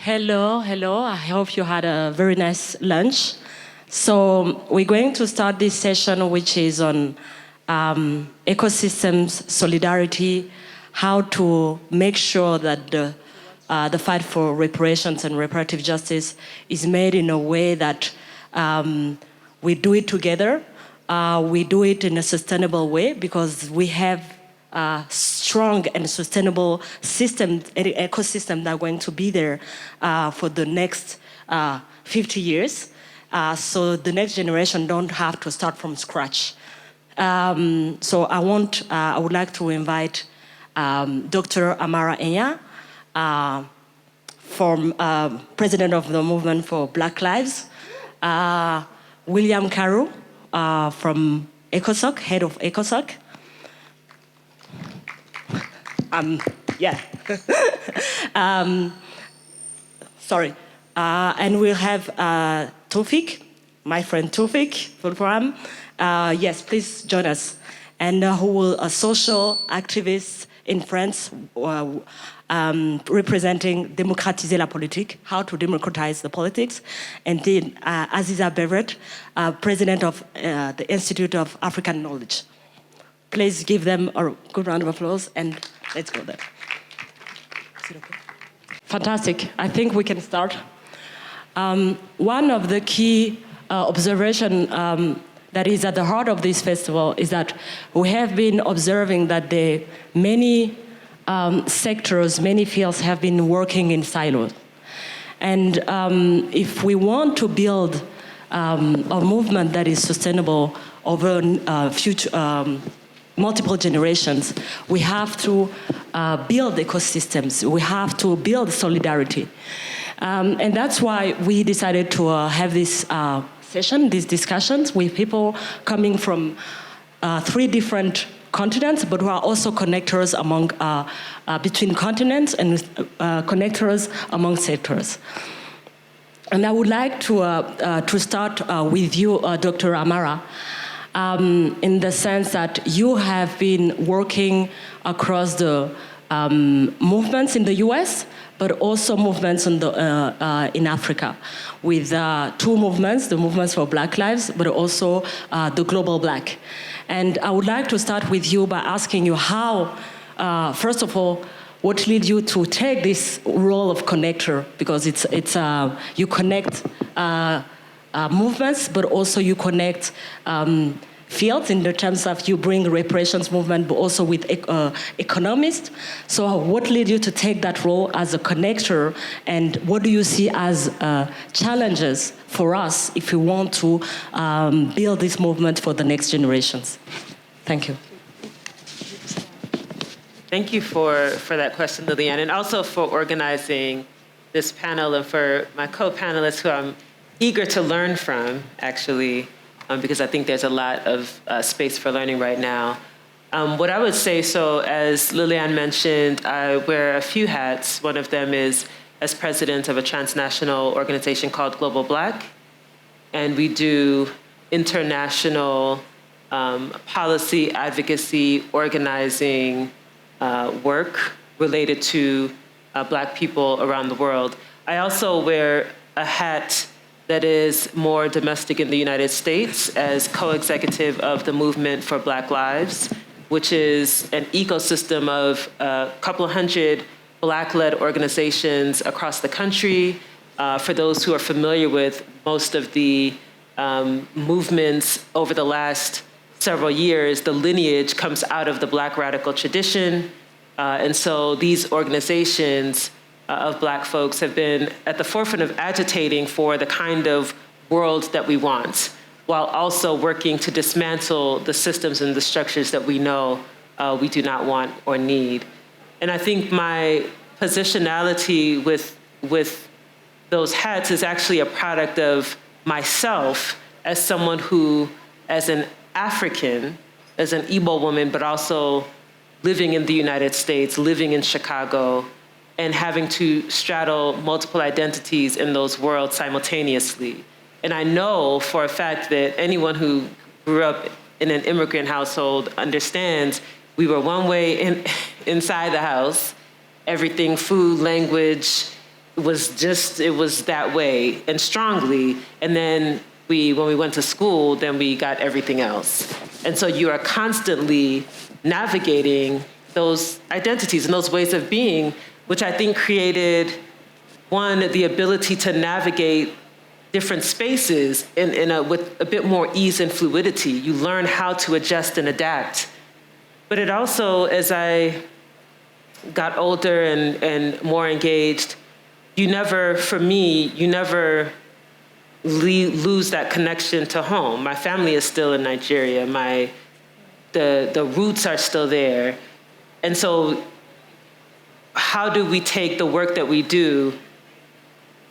Hello, hello. I hope you had a very nice lunch. So we're going to start this session, which is on ecosystems, solidarity, how to make sure that the fight for reparations and reparative justice is made in a way that we do it together. We do it in a sustainable way because we have strong and sustainable system, ecosystem that are going to be there for the next 50 years. So the next generation don't have to start from scratch. So I would like to invite Dr. Amara Enyia, President of the Movement for Black Lives, William Carew from ECOSOCC, head of ECOSOCC. Sorry. And we'll have Taoufik, my friend Taoufik, Vallipuram. Yes, please join us. And who will a social activist in France representing Démocratiser la politique, how to democratize the politics. And then Aziza, president of the Institute of African Knowledge. Please give them a good round of applause and let's go there. Is it okay? Fantastic. I think we can start. One of the key observations that is at the heart of this festival is that we have been observing that many sectors, many fields have been working in silos. And if we want to build a movement that is sustainable over future multiple generations, we have to build ecosystems. We have to build solidarity. And that's why we decided to have this session, these discussions with people coming from 3 different continents, but who are also connectors among, between continents and connectors among sectors. And I would like to start with you, Dr. Amara, in the sense that you have been working across the movements in the US, but also movements in Africa, with 2 movements, the movements for Black Lives, but also the Global Black. And I would like to start with you by asking you how, first of all, what led you to take this role of connector? Because you connect movements, but also you connect fields in the terms of you bring reparations movement, but also with economists. So what led you to take that role as a connector, and what do you see as challenges for us if we want to build this movement for the next generations? Thank you. Thank you for that question, Liliane, and also for organizing this panel, and for my co-panelists who I'm eager to learn from, actually, because I think there's a lot of space for learning right now. What I would say, so as Liliane mentioned, I wear a few hats. One of them is as president of a transnational organization called Global Black, and we do international policy, advocacy, organizing work related to Black people around the world. I also wear a hat that is more domestic in the United States as co-executive of the Movement for Black Lives, which is an ecosystem of a couple of hundred Black-led organizations across the country. For those who are familiar with most of the movements over the last several years, the lineage comes out of the Black radical tradition. And so these organizations of Black folks have been at the forefront of agitating for the kind of world that we want, while also working to dismantle the systems and the structures that we know we do not want or need. And I think my positionality with those hats is actually a product of myself as someone who, as an African, as an Igbo woman, but also living in the United States, living in Chicago, and having to straddle multiple identities in those worlds simultaneously. And I know for a fact that anyone who grew up in an immigrant household understands we were one way inside the house, everything, food, language, it was that way and strongly. And then when we went to school, then we got everything else. And so you are constantly navigating those identities and those ways of being, which I think created, one, the ability to navigate different spaces with a bit more ease and fluidity. You learn how to adjust and adapt. But it also, as I got older and more engaged, you never lose that connection to home. My family is still in Nigeria. The roots are still there. And so how do we take the work that we do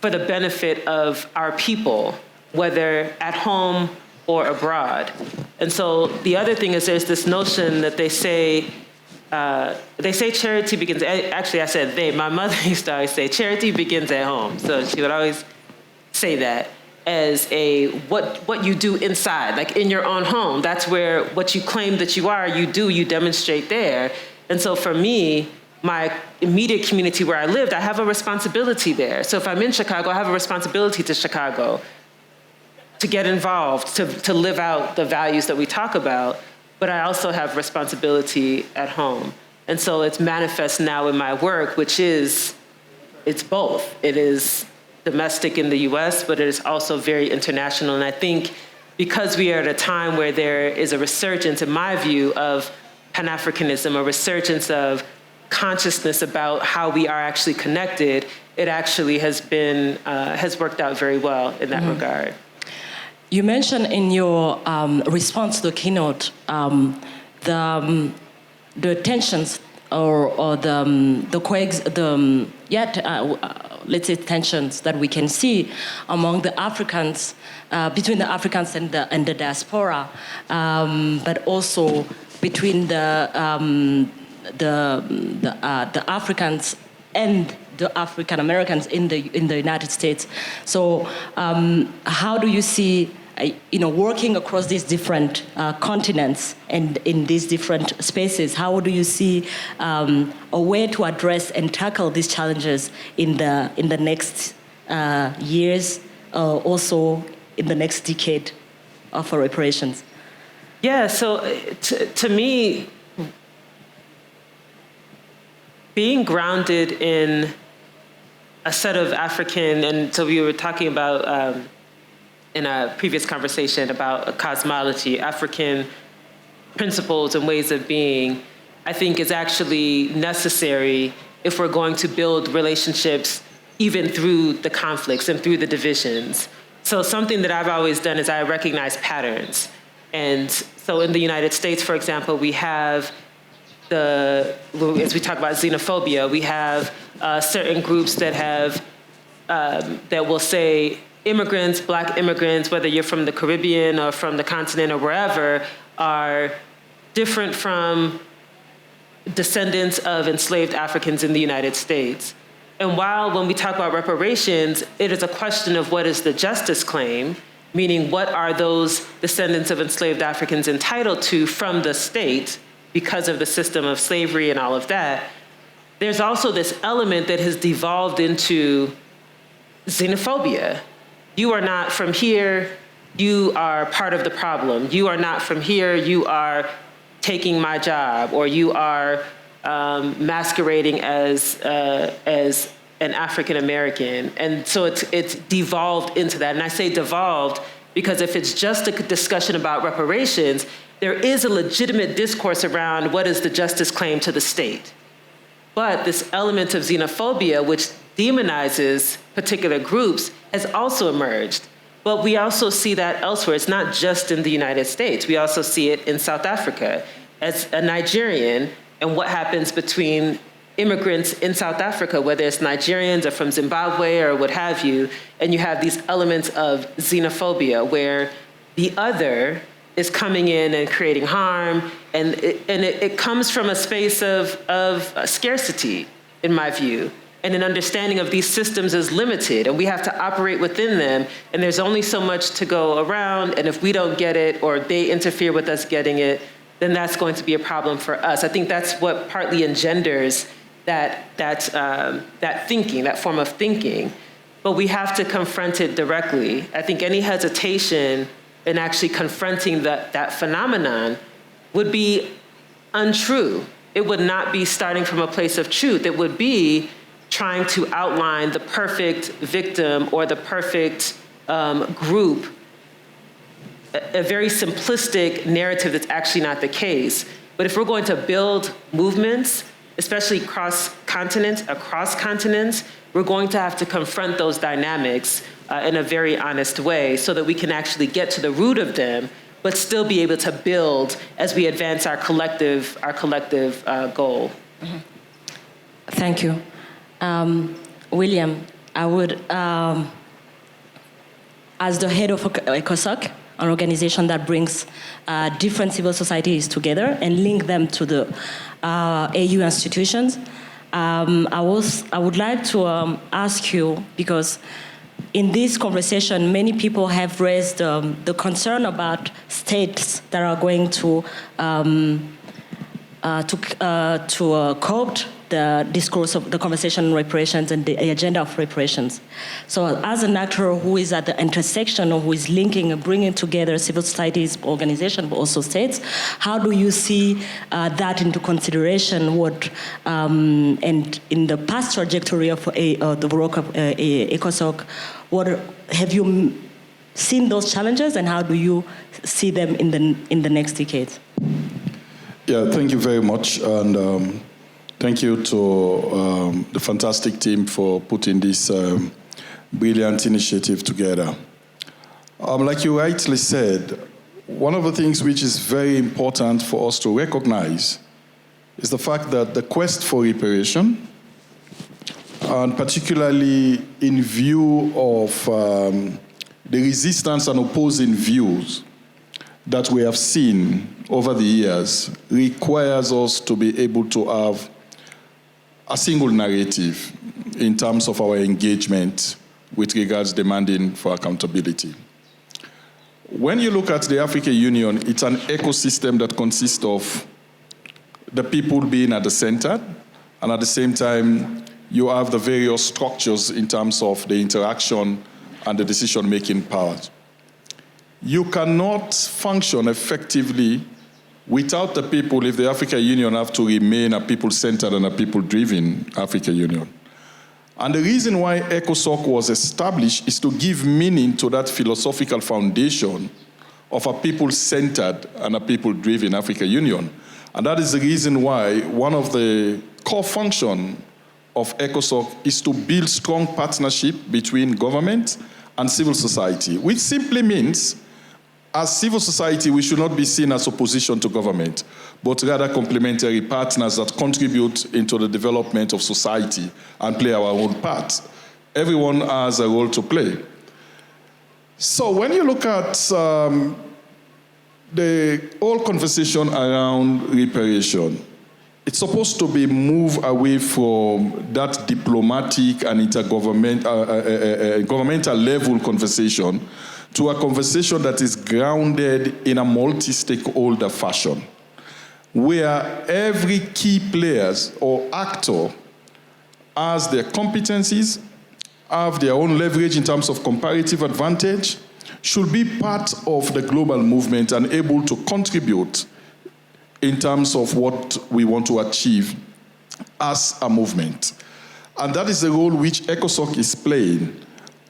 for the benefit of our people, whether at home or abroad? And so the other thing is there's this notion that they say charity begins, actually I said they, my mother used to always say charity begins at home. So she would always say that as what you do inside, like in your own home. That's where what you claim that you are, you demonstrate there. And so for me, my immediate community where I lived, I have a responsibility there. So if I'm in Chicago, I have a responsibility to Chicago to get involved, to live out the values that we talk about, but I also have responsibility at home. And so it's manifest now in my work, which is, it's both. It is domestic in the US, but it is also very international. And I think because we are at a time where there is a resurgence, in my view, of Pan-Africanism, a resurgence of consciousness about how we are actually connected, it actually has worked out very well in that regard. You mentioned in your response to the keynote the tensions let's say tensions that we can see among the Africans, between the Africans and the diaspora, but also between the Africans and the African Americans in the United States. So how do you see, working across these different continents and in these different spaces, how do you see a way to address and tackle these challenges in the next years, also in the next decade for reparations? Yeah, so to me, being grounded in a set of African, and so we were talking about in a previous conversation about a cosmology, African principles and ways of being, I think is actually necessary if we're going to build relationships even through the conflicts and through the divisions. So something that I've always done is I recognize patterns. And so in the United States, for example, we have as we talk about xenophobia, we have certain groups that have, that will say immigrants, Black immigrants, whether you're from the Caribbean or from the continent or wherever, are different from descendants of enslaved Africans in the United States. And while when we talk about reparations, it is a question of what is the justice claim, meaning what are those descendants of enslaved Africans entitled to from the state because of the system of slavery and all of that, there's also this element that has devolved into xenophobia. You are not from here, you are part of the problem. You are not from here, you are taking my job, or you are masquerading as an African American. And so it's devolved into that. And I say devolved because if it's just a discussion about reparations, there is a legitimate discourse around what is the justice claim to the state. But this element of xenophobia, which demonizes particular groups, has also emerged. But we also see that elsewhere. It's not just in the United States. We also see it in South Africa. As a Nigerian, and what happens between immigrants in South Africa, whether it's Nigerians or from Zimbabwe or what have you, and you have these elements of xenophobia where the other is coming in and creating harm, and it comes from a space of scarcity, in my view, and an understanding of these systems is limited, and we have to operate within them, and there's only so much to go around, and if we don't get it or they interfere with us getting it, then that's going to be a problem for us. I think that's what partly engenders that thinking, that form of thinking, but we have to confront it directly. I think any hesitation in actually confronting that phenomenon would be untrue. It would not be starting from a place of truth. It would be trying to outline the perfect victim or the perfect group, a very simplistic narrative that's actually not the case. But if we're going to build movements, especially across continents, we're going to have to confront those dynamics in a very honest way so that we can actually get to the root of them, but still be able to build as we advance our collective goal. Mm-hmm. Thank you. William, I would, as the head of ECOSOCC, an organization that brings different civil societies together and link them to the AU institutions, I would like to ask you, because in this conversation, many people have raised the concern about states that are going to co-opt the discourse of the conversation on reparations and the agenda of reparations. So as an actor who is at the intersection or who is linking and bringing together civil societies, organizations, but also states, how do you see that into consideration? And in the past trajectory of the work of ECOSOCC, what have you seen those challenges and how do you see them in the next decades? Yeah, thank you very much. And thank you to the fantastic team for putting this brilliant initiative together. Like you rightly said, one of the things which is very important for us to recognize is the fact that the quest for reparation, and particularly in view of the resistance and opposing views that we have seen over the years, requires us to be able to have a single narrative in terms of our engagement with regards demanding for accountability. When you look at the African Union, it's an ecosystem that consists of the people being at the center, and at the same time, you have the various structures in terms of the interaction and the decision-making powers. You cannot function effectively without the people if the African Union have to remain a people-centered and a people-driven African Union. And the reason why ECOSOCC was established is to give meaning to that philosophical foundation of a people-centered and a people-driven African Union. And that is the reason why one of the core functions of ECOSOCC is to build strong partnership between government and civil society, which simply means as civil society, we should not be seen as opposition to government, but rather complementary partners that contribute into the development of society and play our own part. Everyone has a role to play. So when you look at the whole conversation around reparation, it's supposed to be move away from that diplomatic and governmental level conversation to a conversation that is grounded in a multi-stakeholder fashion, where every key player or actor has their competencies, have their own leverage in terms of comparative advantage, should be part of the global movement and able to contribute in terms of what we want to achieve as a movement. And that is the role which ECOSOCC is playing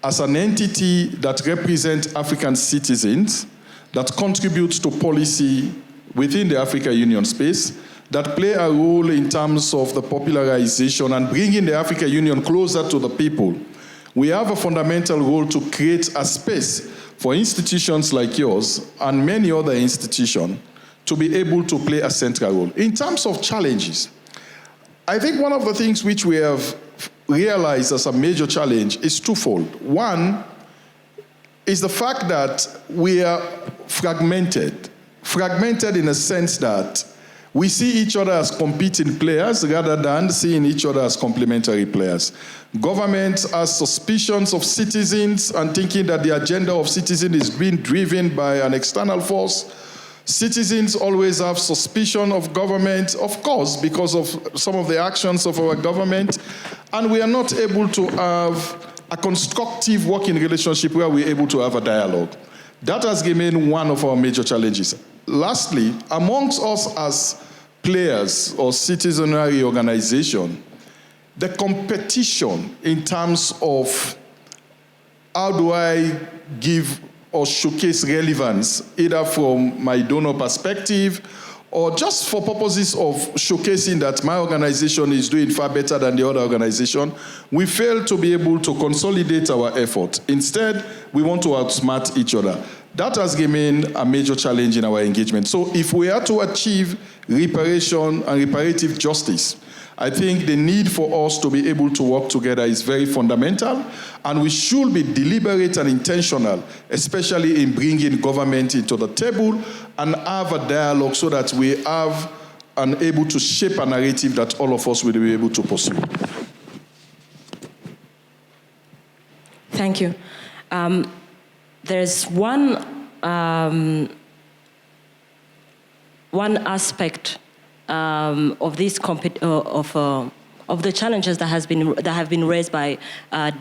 as an entity that represents African citizens, that contributes to policy within the African Union space, that play a role in terms of the popularization and bringing the African Union closer to the people. We have a fundamental role to create a space for institutions like yours and many other institutions to be able to play a central role. In terms of challenges, I think one of the things which we have realized as a major challenge is twofold. One is the fact that we are fragmented in a sense that we see each other as competing players rather than seeing each other as complementary players. Governments are suspicions of citizens and thinking that the agenda of citizens is being driven by an external force. Citizens always have suspicion of government, of course, because of some of the actions of our government, and we are not able to have a constructive working relationship where we're able to have a dialogue. That has remained one of our major challenges. Lastly, amongst us as players or citizenry organization, the competition in terms of how do I give or showcase relevance, either from my donor perspective or just for purposes of showcasing that my organization is doing far better than the other organization, we fail to be able to consolidate our effort. Instead, we want to outsmart each other. That has remained a major challenge in our engagement. So if we are to achieve reparation and reparative justice, I think the need for us to be able to work together is very fundamental, and we should be deliberate and intentional, especially in bringing government into the table and have a dialogue so that we have and able to shape a narrative that all of us will be able to pursue. Thank you. There's one aspect of this of the challenges that have been raised by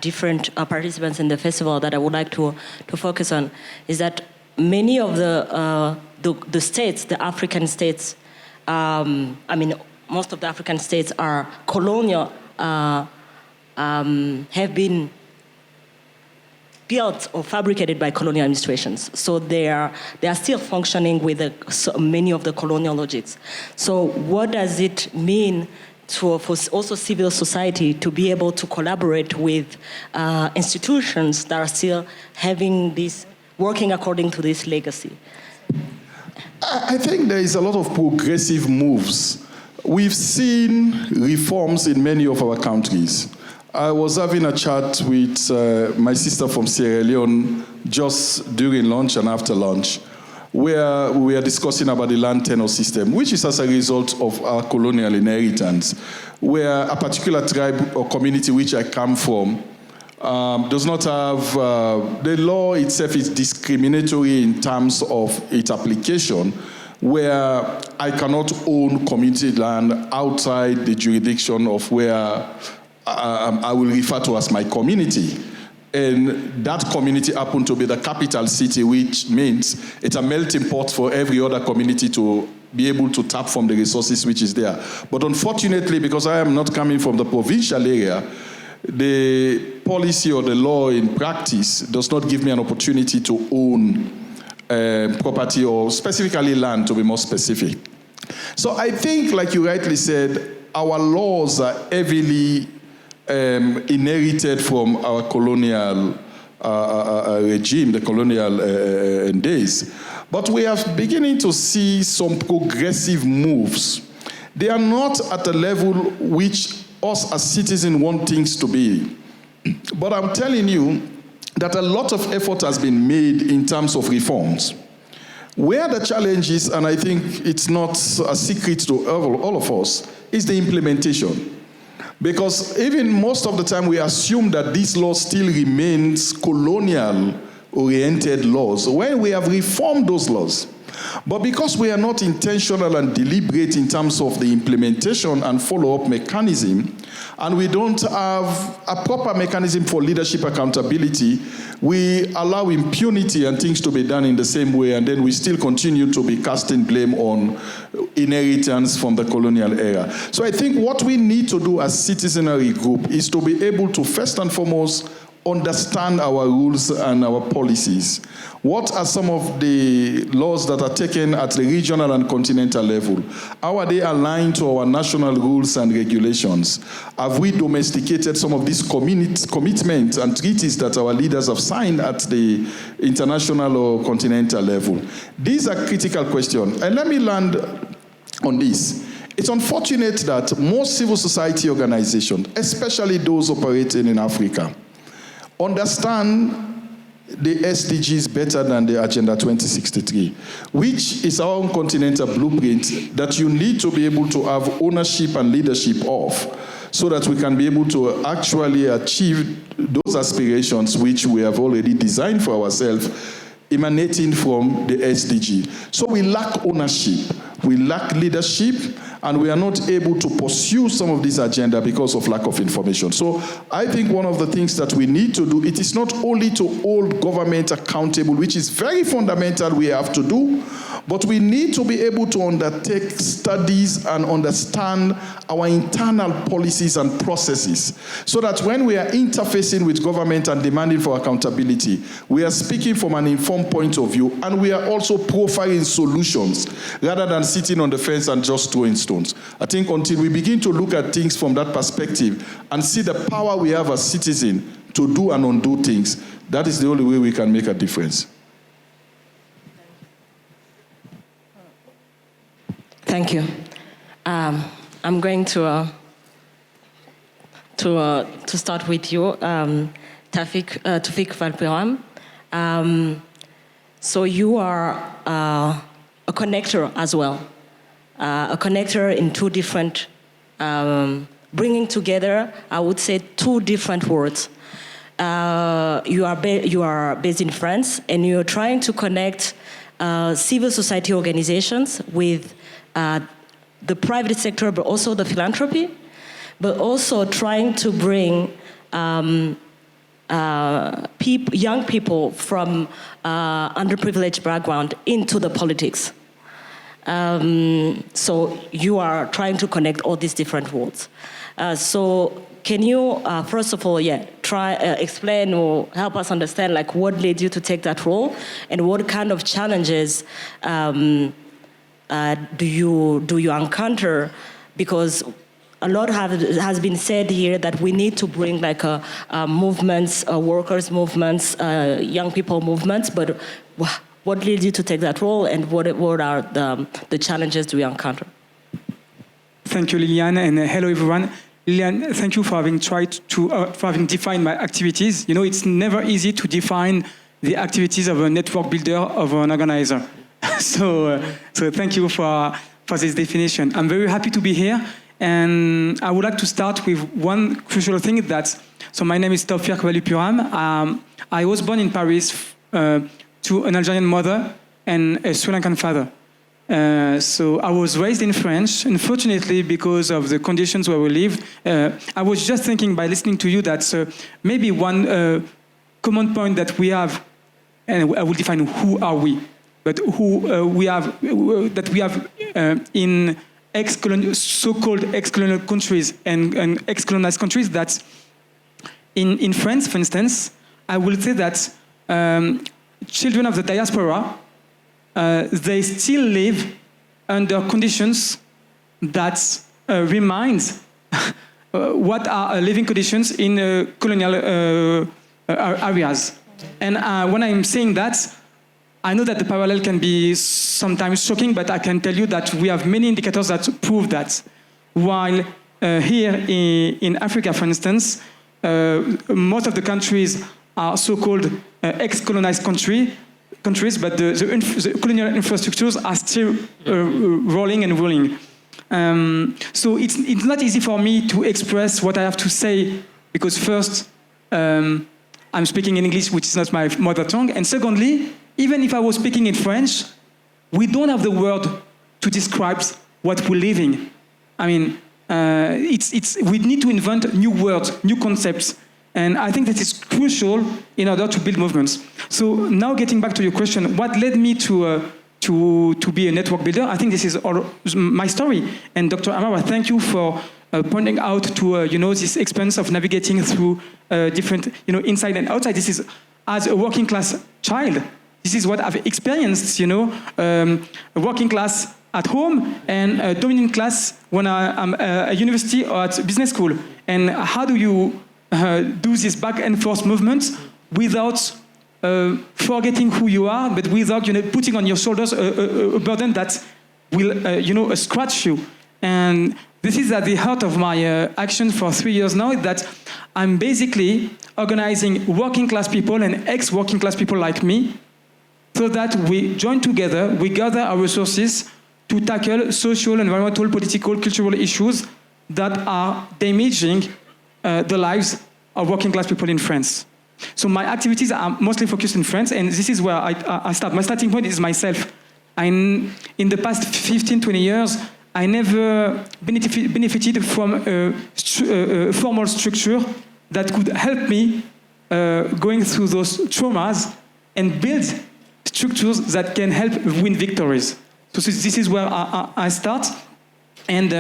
different participants in the festival that I would like to focus on is that many of the states, the African states, most of the African states are colonial, have been built or fabricated by colonial administrations. So they are still functioning with many of the colonial logics. So what does it mean for also civil society to be able to collaborate with institutions that are still having this, working according to this legacy? I think there is a lot of progressive moves. We've seen reforms in many of our countries. I was having a chat with my sister from Sierra Leone just during lunch and after lunch, where we were discussing about the land tenure system, which is as a result of our colonial inheritance, where a particular tribe or community which I come from does not have, the law itself is discriminatory in terms of its application, where I cannot own community land outside the jurisdiction of where I will refer to as my community. And that community happened to be the capital city, which means it's a melting pot for every other community to be able to tap from the resources which is there. But unfortunately, because I am not coming from the provincial area, the policy or the law in practice does not give me an opportunity to own property or specifically land, to be more specific. So I think, like you rightly said, our laws are heavily inherited from our colonial regime, the colonial days. But we are beginning to see some progressive moves. They are not at the level which us as citizens want things to be. But I'm telling you that a lot of effort has been made in terms of reforms. Where the challenge is, and I think it's not a secret to all of us, is the implementation. Because even most of the time we assume that these laws still remains colonial-oriented laws when we have reformed those laws. But because we are not intentional and deliberate in terms of the implementation and follow-up mechanism, and we don't have a proper mechanism for leadership accountability, we allow impunity and things to be done in the same way, and then we still continue to be casting blame on inheritance from the colonial era. So I think what we need to do as citizenry group is to be able to first and foremost understand our rules and our policies. What are some of the laws that are taken at the regional and continental level? How are they aligned to our national rules and regulations? Have we domesticated some of these commitments and treaties that our leaders have signed at the international or continental level? These are critical questions. And let me land on this. It's unfortunate that most civil society organizations, especially those operating in Africa, understand the SDGs better than the Agenda 2063, which is our own continental blueprint that you need to be able to have ownership and leadership of, so that we can be able to actually achieve those aspirations which we have already designed for ourselves emanating from the SDG. So we lack ownership, we lack leadership, and we are not able to pursue some of this agenda because of lack of information. So I think one of the things that we need to do, it is not only to hold government accountable, which is very fundamental we have to do, but we need to be able to undertake studies and understand our internal policies and processes, so that when we are interfacing with government and demanding for accountability, we are speaking from an informed point of view, and we are also profiling solutions rather than sitting on the fence and just throwing stones. I think until we begin to look at things from that perspective and see the power we have as citizens to do and undo things, that is the only way we can make a difference. Thank you. I'm going to start with you, Taoufik Vallipuram. So you are a connector as well, a connector in two different, bringing together, I would say, two different worlds. You are based in France, and you're trying to connect civil society organizations with the private sector, but also the philanthropy, but also trying to bring young people from underprivileged background into the politics. So you are trying to connect all these different worlds. So can you, first of all, try explain or help us understand, like, what led you to take that role, and what kind of challenges do you encounter? Because a lot has been said here that we need to bring like movements, workers' movements, young people movements, but what led you to take that role, and what are the challenges do you encounter? Thank you, Liliane, and hello everyone. Liliane, thank you for having tried to for having defined my activities. You know, it's never easy to define the activities of a network builder, of an organizer. So thank you for this definition. I'm very happy to be here, and I would like to start with one crucial thing. So my name is Taoufik Vallipuram. I was born in Paris to an Algerian mother and a Sri Lankan father. So I was raised in France. Unfortunately, because of the conditions where we live, I was just thinking by listening to you that maybe one common point that we have, and I will define who are we, but who we have in so-called ex-colonial countries and ex-colonized countries, that in France, for instance, I will say that children of the diaspora, they still live under conditions that remind what are living conditions in colonial areas. And when I'm saying that, I know that the parallel can be sometimes shocking, but I can tell you that we have many indicators that prove that. While here in Africa, for instance, most of the countries are so-called ex-colonized countries, but the colonial infrastructures are still rolling and rolling. So it's not easy for me to express what I have to say, because first, I'm speaking in English, which is not my mother tongue, and secondly, even if I was speaking in French, we don't have the word to describe what we're living. I mean, we need to invent new words, new concepts, and I think that is crucial in order to build movements. So now getting back to your question, what led me to be a network builder? I think this is all my story. And Dr. Amara, thank you for pointing out to this experience of navigating through different inside and outside. This is, as a working class child, this is what I've experienced. A working class at home and a dominant class when I'm at university or at business school. And how do you do this back and forth movement without forgetting who you are, but without putting on your shoulders a burden that will scratch you? And this is at the heart of my action for 3 years now, that I'm basically organizing working class people and ex-working class people like me, so that we join together, we gather our resources to tackle social, environmental, political, cultural issues that are damaging the lives of working class people in France. So my activities are mostly focused in France, and this is where I start. My starting point is myself. In the past 15, 20 years, I never benefited from a formal structure that could help me going through those traumas and build structures that can help win victories. So this is where I start, and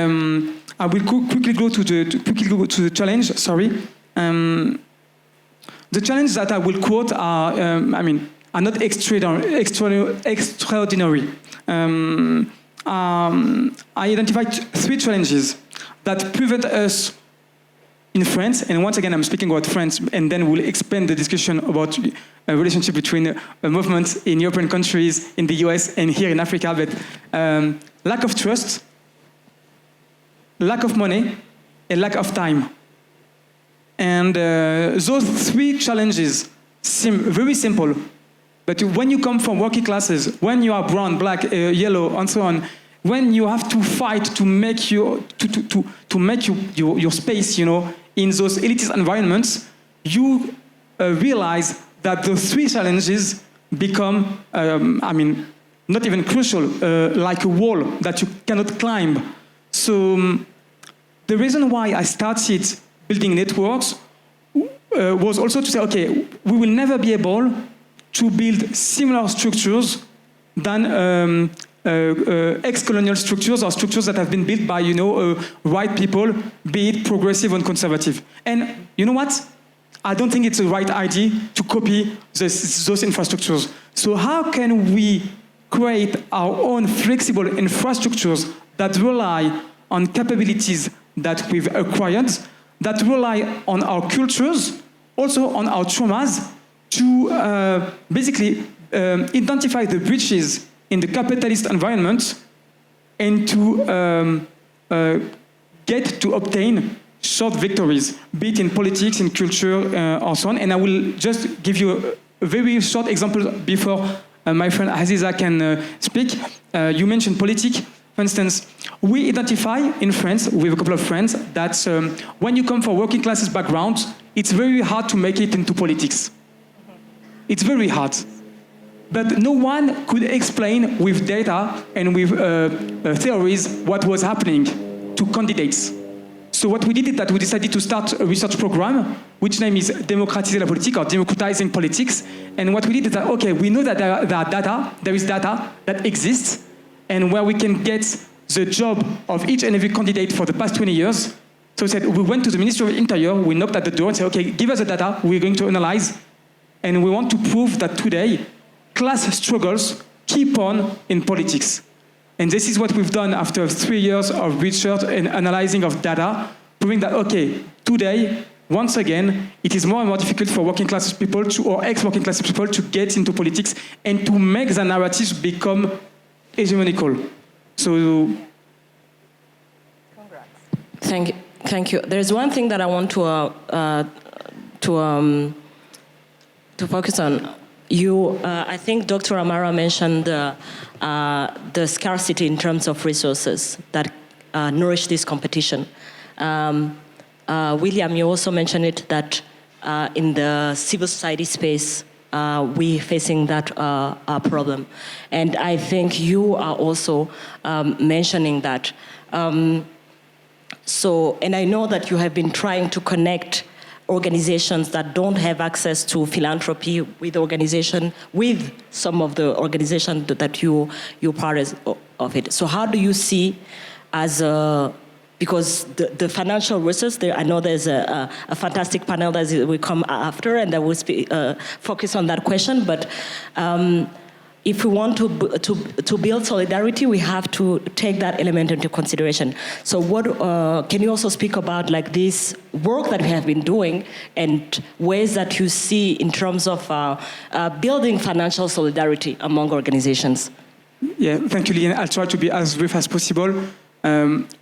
I will quickly go to the challenge. Sorry, the challenge that I will quote are not extraordinary. I identified 3 challenges that prevent us in France, and once again I'm speaking about France, and then we'll expand the discussion about a relationship between movements in European countries, in the US, and here in Africa, but lack of trust, lack of money, and lack of time. And those 3 challenges seem very simple, but when you come from working classes, when you are brown, black, yellow, and so on, when you have to fight to make your space, in those elitist environments, you realize that the 3 challenges become, not even crucial, like a wall that you cannot climb. So the reason why I started building networks was also to say, okay, we will never be able to build similar structures than ex-colonial structures or structures that have been built by, white people, be it progressive and conservative. And you know what? I don't think it's the right idea to copy those infrastructures. So how can we create our own flexible infrastructures that rely on capabilities that we've acquired, that rely on our cultures, also on our traumas, to basically identify the breaches in the capitalist environment and to get to obtain short victories, be it in politics, in culture, or so on. And I will just give you a very short example before my friend Aziza can speak. You mentioned politics. For instance, we identify in France, with a couple of friends, that when you come from working classes background, it's very hard to make it into politics. It's very hard. But no one could explain with data and with theories what was happening to candidates. So what we did is that we decided to start a research program, which name is Démocratiser la politique, or Democratizing Politics. And what we did is that, okay, we know that there is data that exists, and where we can get the job of each and every candidate for the past 20 years. So we went to the Ministry of Interior, we knocked at the door and said, okay, give us the data, we're going to analyze, and we want to prove that today, class struggles keep on in politics. And this is what we've done after 3 years of research and analyzing of data, proving that, okay, today, once again, it is more and more difficult for working class people or ex-working class people to get into politics and to make the narratives become hegemonical. So, Thank you. There's one thing that I want to focus on. I think Dr. Amara mentioned the scarcity in terms of resources that nourish this competition. William, you also mentioned it that in the civil society space, we're facing that problem. And I think you are also mentioning that. And I know that you have been trying to connect organizations that don't have access to philanthropy with some of the organizations that you're part of it. So how do you see because the financial resources, I know there's a fantastic panel that will come after, and that will focus on that question, but if we want to build solidarity, we have to take that element into consideration. So can you also speak about this work that we have been doing and ways that you see in terms of building financial solidarity among organizations? Yeah, thank you, Liliane. I'll try to be as brief as possible.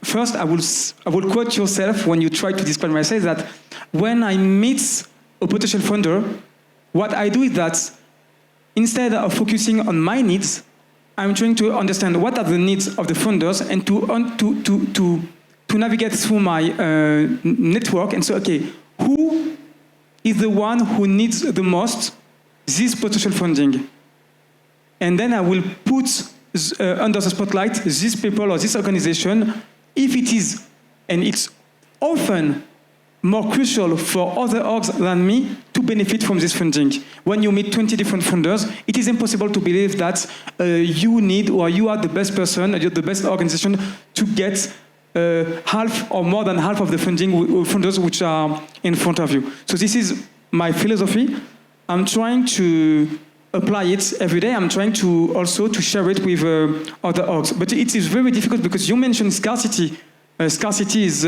First, I will quote yourself when you try to describe myself that when I meet a potential funder, what I do is that instead of focusing on my needs, I'm trying to understand what are the needs of the funders and to navigate through my network and say, okay, who is the one who needs the most this potential funding. And then I will put under the spotlight these people or this organization if it is, and it's often more crucial for other orgs than me to benefit from this funding. When you meet 20 different funders, it is impossible to believe that you need or you are the best person, you're the best organization to get half or more than half of the funders which are in front of you. So this is my philosophy. I'm trying to apply it every day. I'm trying to also to share it with other orgs. But it is very difficult because you mentioned scarcity. Scarcity is,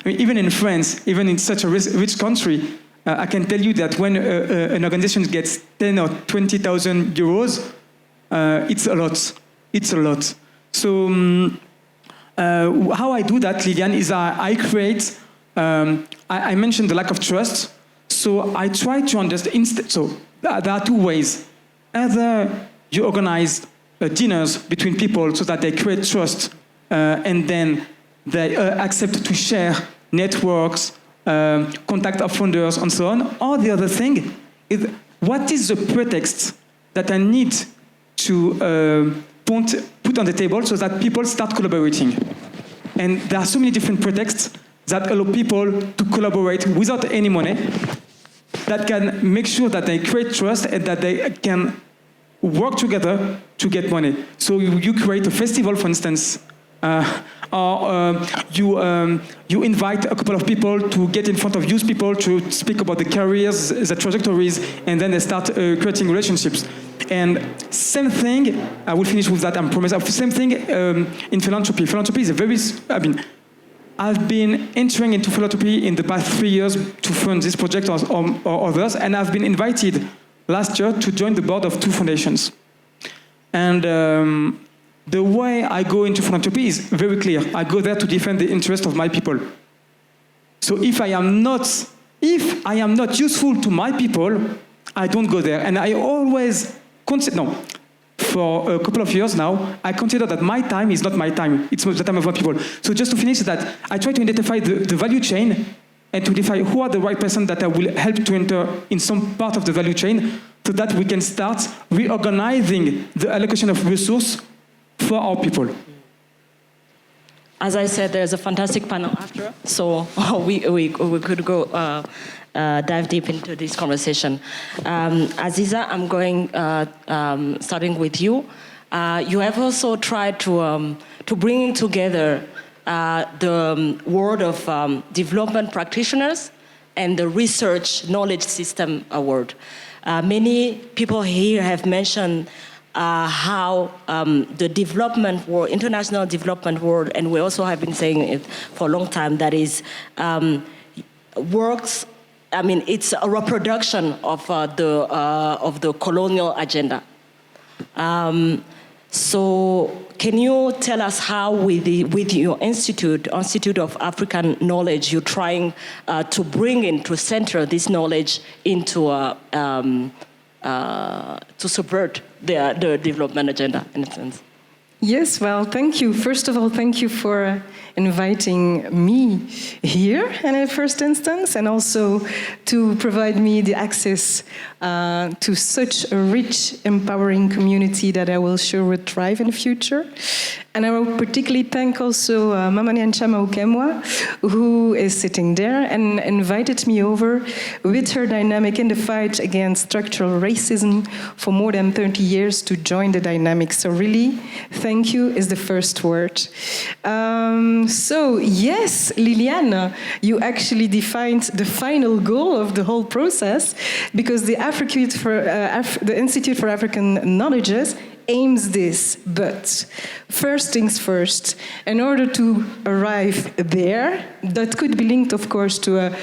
even in France, even in such a rich country, I can tell you that when an organization gets 10 or 20,000 euros, it's a lot. It's a lot. So how I do that, Liliane, is I create, I mentioned the lack of trust. So I try to understand, so there are two ways. Either you organize dinners between people so that they create trust and then they accept to share networks, contact of funders, and so on. Or the other thing is, what is the pretext that I need to put on the table so that people start collaborating? And there are so many different pretexts that allow people to collaborate without any money, that can make sure that they create trust and that they can work together to get money. So you create a festival, for instance, or you invite a couple of people to get in front of youth people to speak about the careers, the trajectories, and then they start creating relationships. And same thing, I will finish with that, I promise. Same thing in philanthropy. Philanthropy is a very, I've been entering into philanthropy in the past 3 years to fund this project or others, and I've been invited last year to join the board of 2 foundations. And the way I go into philanthropy is very clear. I go there to defend the interest of my people. So if I am not useful to my people, I don't go there. And I always for a couple of years now, I consider that my time is not my time. It's the time of my people. So just to finish that, I try to identify the value chain and to define who are the right person that I will help to enter in some part of the value chain so that we can start reorganizing the allocation of resource for our people. As I said, there's a fantastic panel after, so we could go dive deep into this conversation. Aziza, I'm going starting with you. You have also tried to bring together the world of development practitioners and the research knowledge system award. Many people here have mentioned how the development world, international development world, and we also have been saying it for a long time, that is works. I mean, it's a reproduction of the colonial agenda. So, can you tell us how, with your Institute of African Knowledge, you're trying to bring in, to center this knowledge into to subvert the development agenda, in a sense? Yes, well, thank you. First of all, thank you for inviting me here in the first instance, and also to provide me the access to such a rich, empowering community that I will sure will thrive in the future. And I will particularly thank also Mama Nyanchama Ukemwa, who is sitting there and invited me over with her dynamic in the fight against structural racism for more than 30 years to join the dynamic. So really, thank you is the first word. So yes, Liliane, you actually defined the final goal of the whole process, because the the Institute for African Knowledges aims this, but first things first, in order to arrive there, that could be linked, of course, to a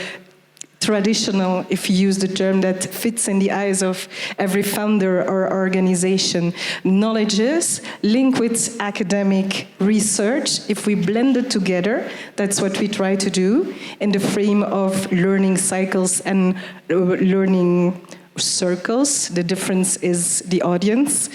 traditional, if you use the term that fits in the eyes of every founder or organization, knowledges linked with academic research. If we blend it together, that's what we try to do in the frame of learning cycles and learning circles. The difference is the audience.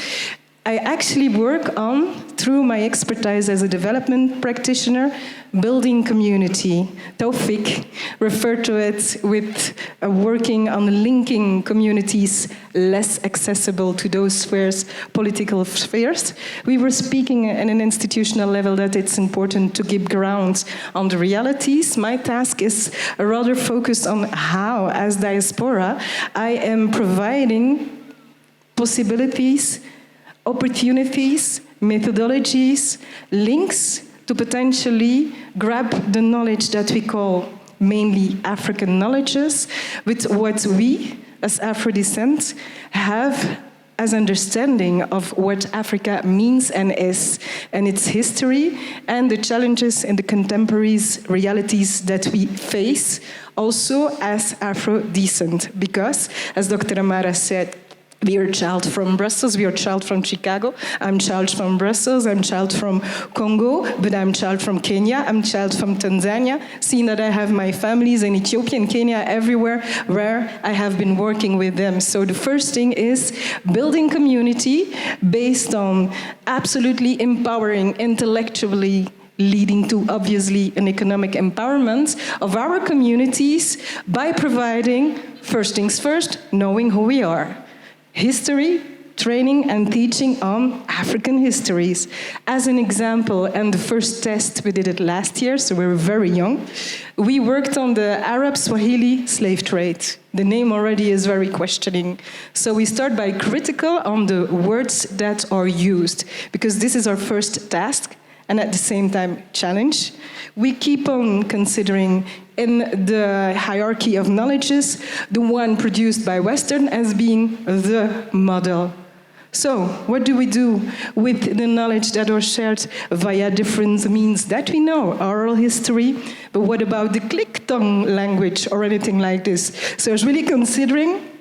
I actually work on, through my expertise as a development practitioner, building community. Taoufik referred to it with working on linking communities less accessible to those spheres, political spheres. We were speaking at an institutional level that it's important to give ground on the realities. My task is rather focused on how, as diaspora, I am providing possibilities, opportunities, methodologies, links to potentially grab the knowledge that we call mainly African knowledges with what we, as Afro-descent, have as understanding of what Africa means and is, and its history, and the challenges and the contemporary realities that we face, also as Afro-descent. Because, as Dr. Amara said, we are a child from Brussels, we are a child from Chicago, I'm a child from Brussels, I'm a child from Congo, but I'm a child from Kenya, I'm a child from Tanzania, seeing that I have my families in Ethiopia and Kenya, everywhere where I have been working with them. So the first thing is building community based on absolutely empowering intellectually, leading to, obviously, an economic empowerment of our communities by providing, first things first, knowing who we are. History, training and teaching on African histories. As an example, and the first test, we did it last year, so we were very young, we worked on the Arab-Swahili slave trade. The name already is very questioning. So we start by critical on the words that are used, because this is our first task, and at the same time, challenge. We keep on considering in the hierarchy of knowledges, the one produced by Western as being the model. So, what do we do with the knowledge that are shared via different means that we know, oral history, but what about the click-tongue language or anything like this? So I was really considering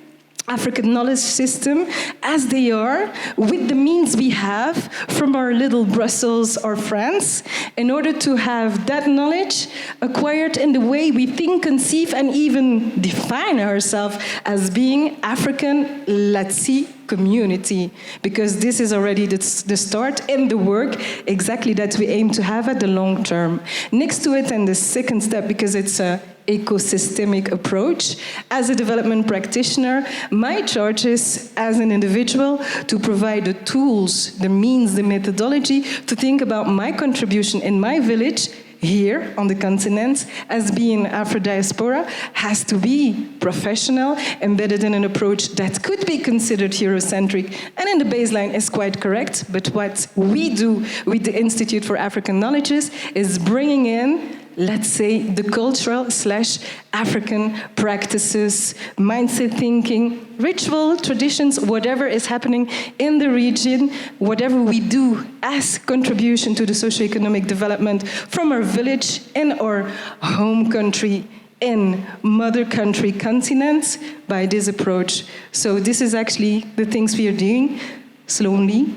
African knowledge system as they are, with the means we have from our little Brussels or France, in order to have that knowledge acquired in the way we think, conceive, and even define ourselves as being African, let's see, community. Because this is already the start in the work exactly that we aim to have at the long term. Next to it, and the second step, because it's a ecosystemic approach. As a development practitioner, my charge is, as an individual, to provide the tools, the means, the methodology to think about my contribution in my village here on the continent as being Afro-diaspora has to be professional, embedded in an approach that could be considered Eurocentric, and in the baseline is quite correct, but what we do with the Institute for African Knowledges is bringing in, let's say, the cultural/African practices, mindset thinking, ritual, traditions, whatever is happening in the region, whatever we do as contribution to the socio-economic development from our village in our home country, in mother country continent, by this approach. So this is actually the things we are doing slowly,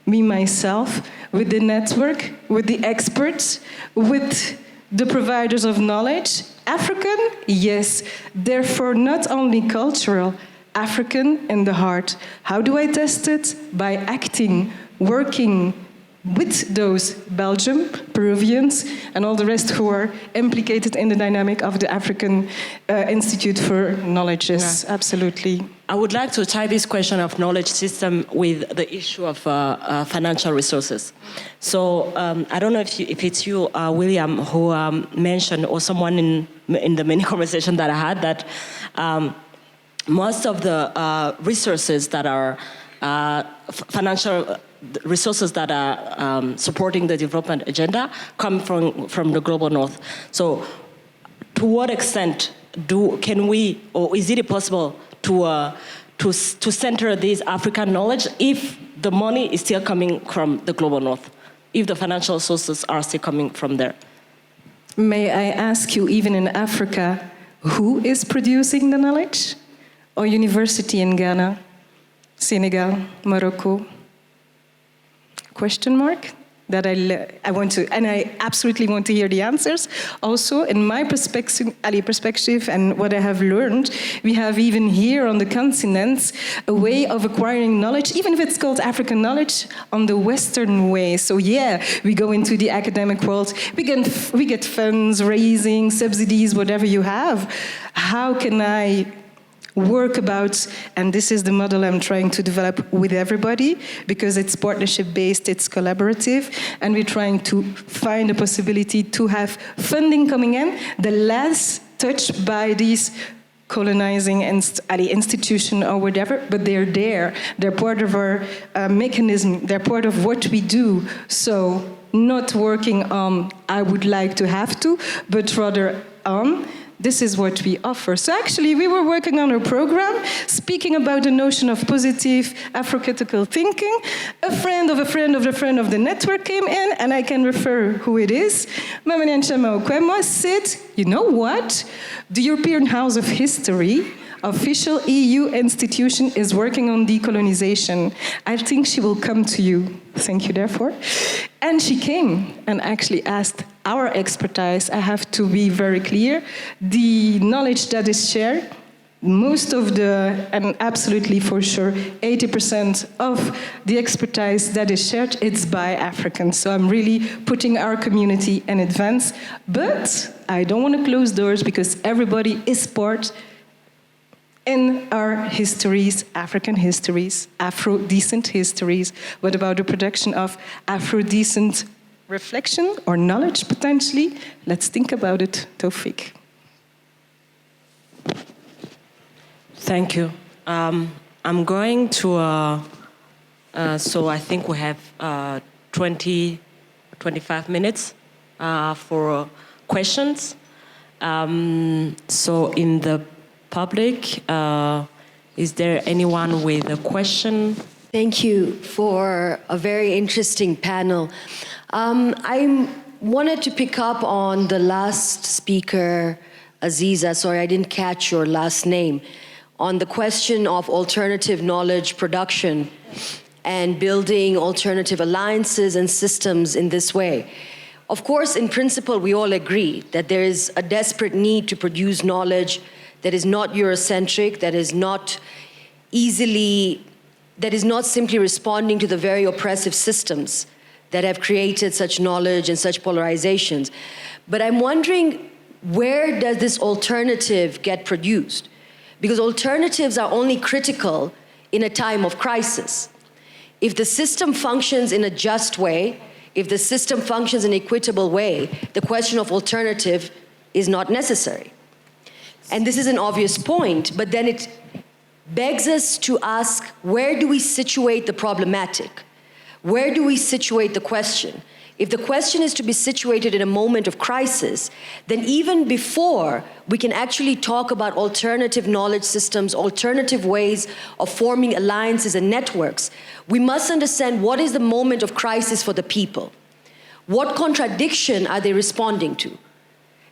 me, myself, with the network, with the experts, with the providers of knowledge. African, yes, therefore not only cultural, African in the heart. How do I test it? By acting, working with those Belgium, Peruvians, and all the rest who are implicated in the dynamic of the African Institute for Knowledges. Yeah. Absolutely. I would like to tie this question of knowledge system with the issue of financial resources. So I don't know if it's you, William, who mentioned, or someone in the many conversations that I had, that most of the resources that are financial resources that are supporting the development agenda come from the global north. So to what extent can we, or is it possible to center this African knowledge if the money is still coming from the global north, if the financial sources are still coming from there? May I ask you, even in Africa, who is producing the knowledge? Or university in Ghana, Senegal, Morocco? Question mark? that I want to, and I absolutely want to hear the answers. Also, in my perspective and what I have learned, we have even here on the continent a way of acquiring knowledge, even if it's called African knowledge, on the Western way. So yeah, we go into the academic world, we get funds, raising, subsidies, whatever you have. How can I work about, and this is the model I'm trying to develop with everybody, because it's partnership-based, it's collaborative, and we're trying to find a possibility to have funding coming in, the less touched by these colonizing institution or whatever, but they're there. They're part of our mechanism. They're part of what we do. So not working on, I would like to have to, but rather on, this is what we offer. So actually, we were working on a program speaking about the notion of positive Afro-critical thinking. A friend of a friend of a friend of the network came in, and I can refer who it is. Mamanian Chama Okwema said, you know what? The European House of History, official EU institution, is working on decolonization. I think she will come to you. Thank you, therefore. And she came and actually asked our expertise. I have to be very clear. The knowledge that is shared, most of the, and absolutely for sure, 80% of the expertise that is shared, it's by Africans. So I'm really putting our community in advance. But I don't want to close doors, because everybody is part in our histories, African histories, Afro-decent histories. What about the production of Afro-decent reflection or knowledge, potentially? Let's think about it, Taoufik. Thank you. I'm going to, so I think we have 25 minutes for questions. So in the public, is there anyone with a question? Thank you for a very interesting panel. I wanted to pick up on the last speaker, Aziza, sorry I didn't catch your last name, on the question of alternative knowledge production and building alternative alliances and systems in this way. Of course, in principle, we all agree that there is a desperate need to produce knowledge that is not Eurocentric, that is not simply responding to the very oppressive systems that have created such knowledge and such polarizations. But I'm wondering, where does this alternative get produced? Because alternatives are only critical in a time of crisis. If the system functions in a just way, if the system functions in an equitable way, the question of alternative is not necessary. And this is an obvious point, but then it begs us to ask, where do we situate the problematic? Where do we situate the question? If the question is to be situated in a moment of crisis, then even before we can actually talk about alternative knowledge systems, alternative ways of forming alliances and networks, we must understand what is the moment of crisis for the people. What contradiction are they responding to?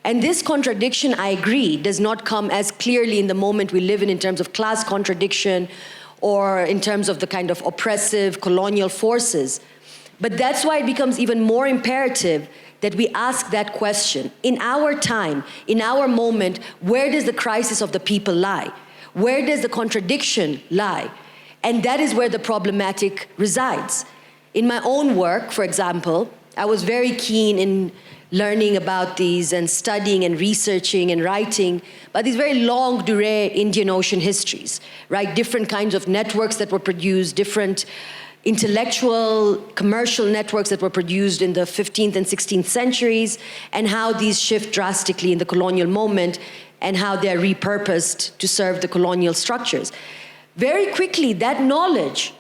And this contradiction, I agree, does not come as clearly in the moment we live in terms of class contradiction or in terms of the kind of oppressive colonial forces. But that's why it becomes even more imperative that we ask that question. In our time, in our moment, where does the crisis of the people lie? Where does the contradiction lie? And that is where the problematic resides. In my own work, for example, I was very keen in learning about these and studying and researching and writing about these very longue durée Indian Ocean histories, right? Different kinds of networks that were produced, different intellectual, commercial networks that were produced in the 15th and 16th centuries, and how these shift drastically in the colonial moment and how they're repurposed to serve the colonial structures. Very quickly, that knowledge,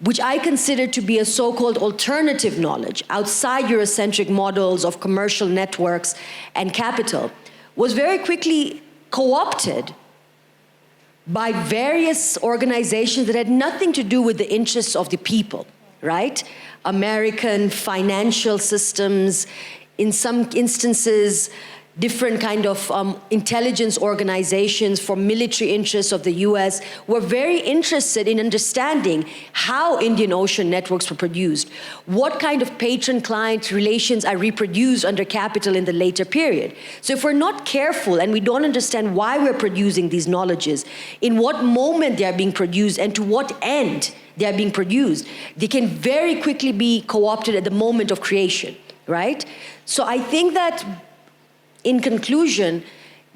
which I consider to be a so-called alternative knowledge outside Eurocentric models of commercial networks and capital, was very quickly co-opted by various organizations that had nothing to do with the interests of the people, right? American financial systems, in some instances, different kind of intelligence organizations for military interests of the US were very interested in understanding how Indian Ocean networks were produced, what kind of patron-client relations are reproduced under capital in the later period. So if we're not careful and we don't understand why we're producing these knowledges, in what moment they are being produced and to what end they are being produced, they can very quickly be co-opted at the moment of creation, right? So I think that in conclusion,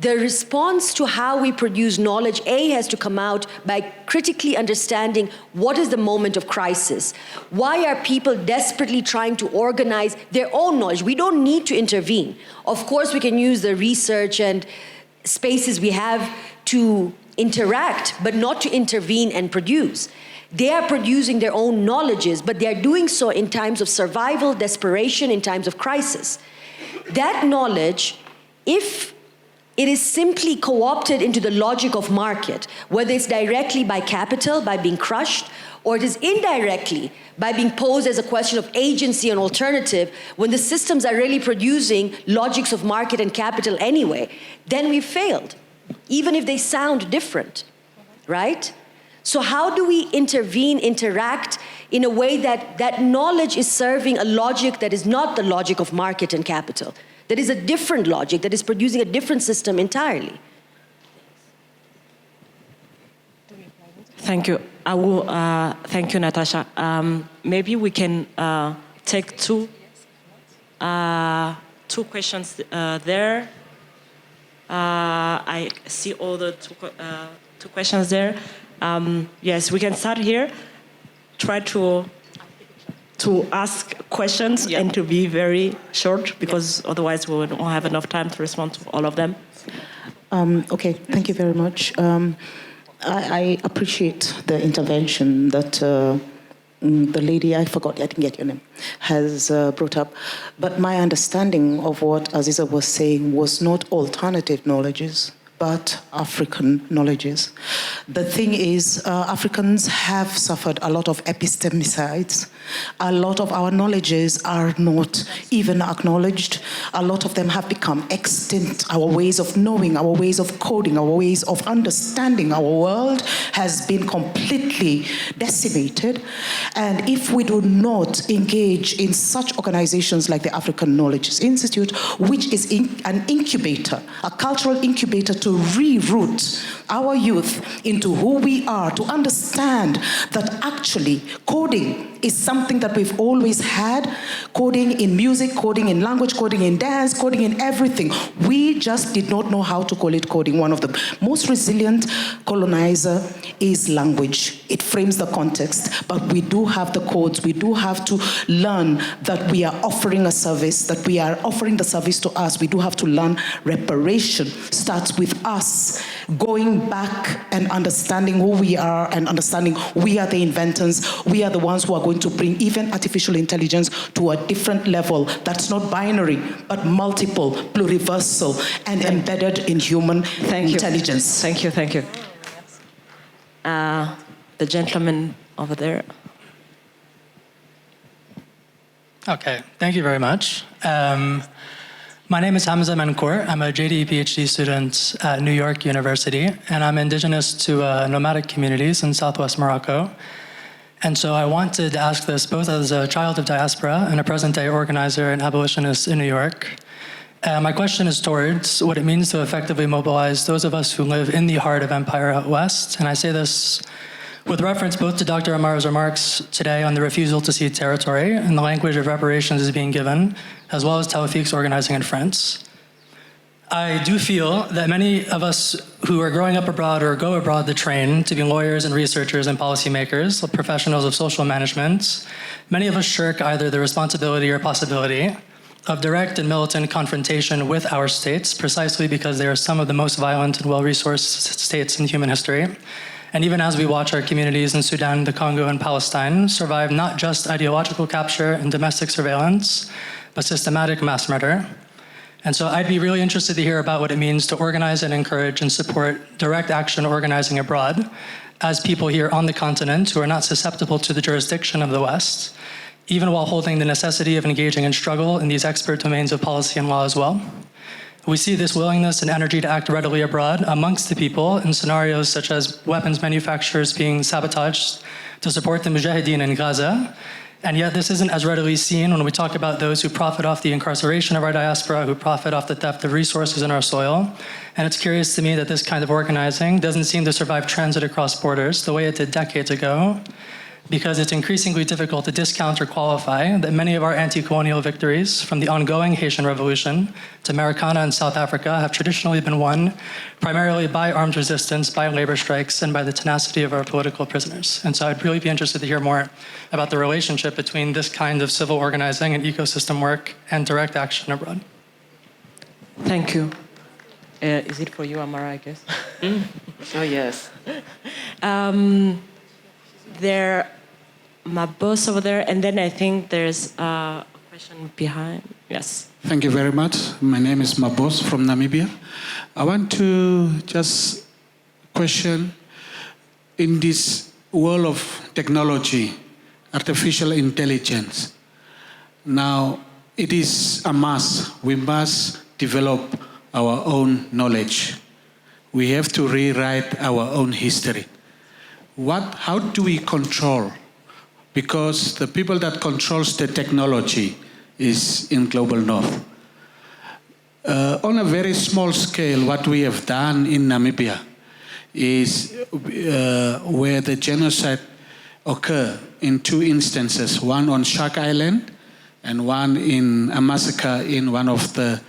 the response to how we produce knowledge, has to come out by critically understanding what is the moment of crisis. Why are people desperately trying to organize their own knowledge? We don't need to intervene. Of course, we can use the research and spaces we have to interact, but not to intervene and produce. They are producing their own knowledges, but they are doing so in times of survival, desperation, in times of crisis. That knowledge, if it is simply co-opted into the logic of market, whether it's directly by capital, by being crushed, or it is indirectly by being posed as a question of agency and alternative, when the systems are really producing logics of market and capital anyway, then we've failed, even if they sound different, right? So how do we intervene, interact in a way that that knowledge is serving a logic that is not the logic of market and capital? That is a different logic, that is producing a different system entirely. Thank you. I will, thank you, Natasha. Maybe we can take two questions there. I see all the two questions there. Yes, we can start here. Try to ask questions and to be very short, because otherwise we won't have enough time to respond to all of them. Okay, thank you very much. I appreciate the intervention that the lady, I didn't get your name, has brought up. But my understanding of what Aziza was saying was not alternative knowledges, but African knowledges. The thing is, Africans have suffered a lot of epistemicides. A lot of our knowledges are not even acknowledged. A lot of them have become extinct. Our ways of knowing, our ways of coding, our ways of understanding our world has been completely decimated. And if we do not engage in such organizations like the African Knowledge Institute, which is an incubator, a cultural incubator to reroute our youth into who we are, to understand that actually coding is something that we've always had. Coding in music, coding in language, coding in dance, coding in everything. We just did not know how to call it coding. One of the most resilient colonizer is language. It frames the context, but we do have the codes. We do have to learn that we are offering a service, that we are offering the service to us. We do have to learn reparation. Starts with us going back and understanding who we are and understanding we are the inventors. We are the ones who are going to bring even artificial intelligence to a different level that's not binary, but multiple, pluriversal, and embedded in human intelligence. Thank you, thank you. The gentleman over there. Okay, thank you very much. My name is Hamza Mankour. I'm a JD PhD student at New York University, and I'm indigenous to nomadic communities in southwest Morocco. And so I wanted to ask this both as a child of diaspora and a present-day organizer and abolitionist in New York. My question is towards what it means to effectively mobilize those of us who live in the heart of empire out west. And I say this with reference both to Dr. Amara's remarks today on the refusal to cede territory and the language of reparations is being given, as well as Taufik's organizing in France. I do feel that many of us who are growing up abroad or go abroad to train to be lawyers and researchers and policymakers, professionals of social management, many of us shirk either the responsibility or possibility of direct and militant confrontation with our states, precisely because they are some of the most violent and well-resourced states in human history. And even as we watch our communities in Sudan, the Congo, and Palestine survive not just ideological capture and domestic surveillance, but systematic mass murder. And so I'd be really interested to hear about what it means to organize and encourage and support direct action organizing abroad as people here on the continent who are not susceptible to the jurisdiction of the West, even while holding the necessity of engaging in struggle in these expert domains of policy and law as well. We see this willingness and energy to act readily abroad amongst the people in scenarios such as weapons manufacturers being sabotaged to support the Mujahideen in Gaza. And yet this isn't as readily seen when we talk about those who profit off the incarceration of our diaspora, who profit off the theft of resources in our soil. And it's curious to me that this kind of organizing doesn't seem to survive transit across borders the way it did decades ago, because it's increasingly difficult to discount or qualify that many of our anti-colonial victories, from the ongoing Haitian Revolution to Marikana in South Africa, have traditionally been won primarily by armed resistance, by labor strikes, and by the tenacity of our political prisoners. And so I'd really be interested to hear more about the relationship between this kind of civil organizing and ecosystem work and direct action abroad. Thank you. Is it for you, Amara, I guess? Oh, yes. My boss over there, and then I think there's a question behind. Yes. Thank you very much. My name is Mabos from Namibia. I want to just question, in this world of technology, artificial intelligence, now it is a must. We must develop our own knowledge. We have to rewrite our own history. How do we control? Because the people that controls the technology is in global north. On a very small scale, what we have done in Namibia is where the genocide occurred in 2 instances, one on Shark Island and one in a massacre in one of the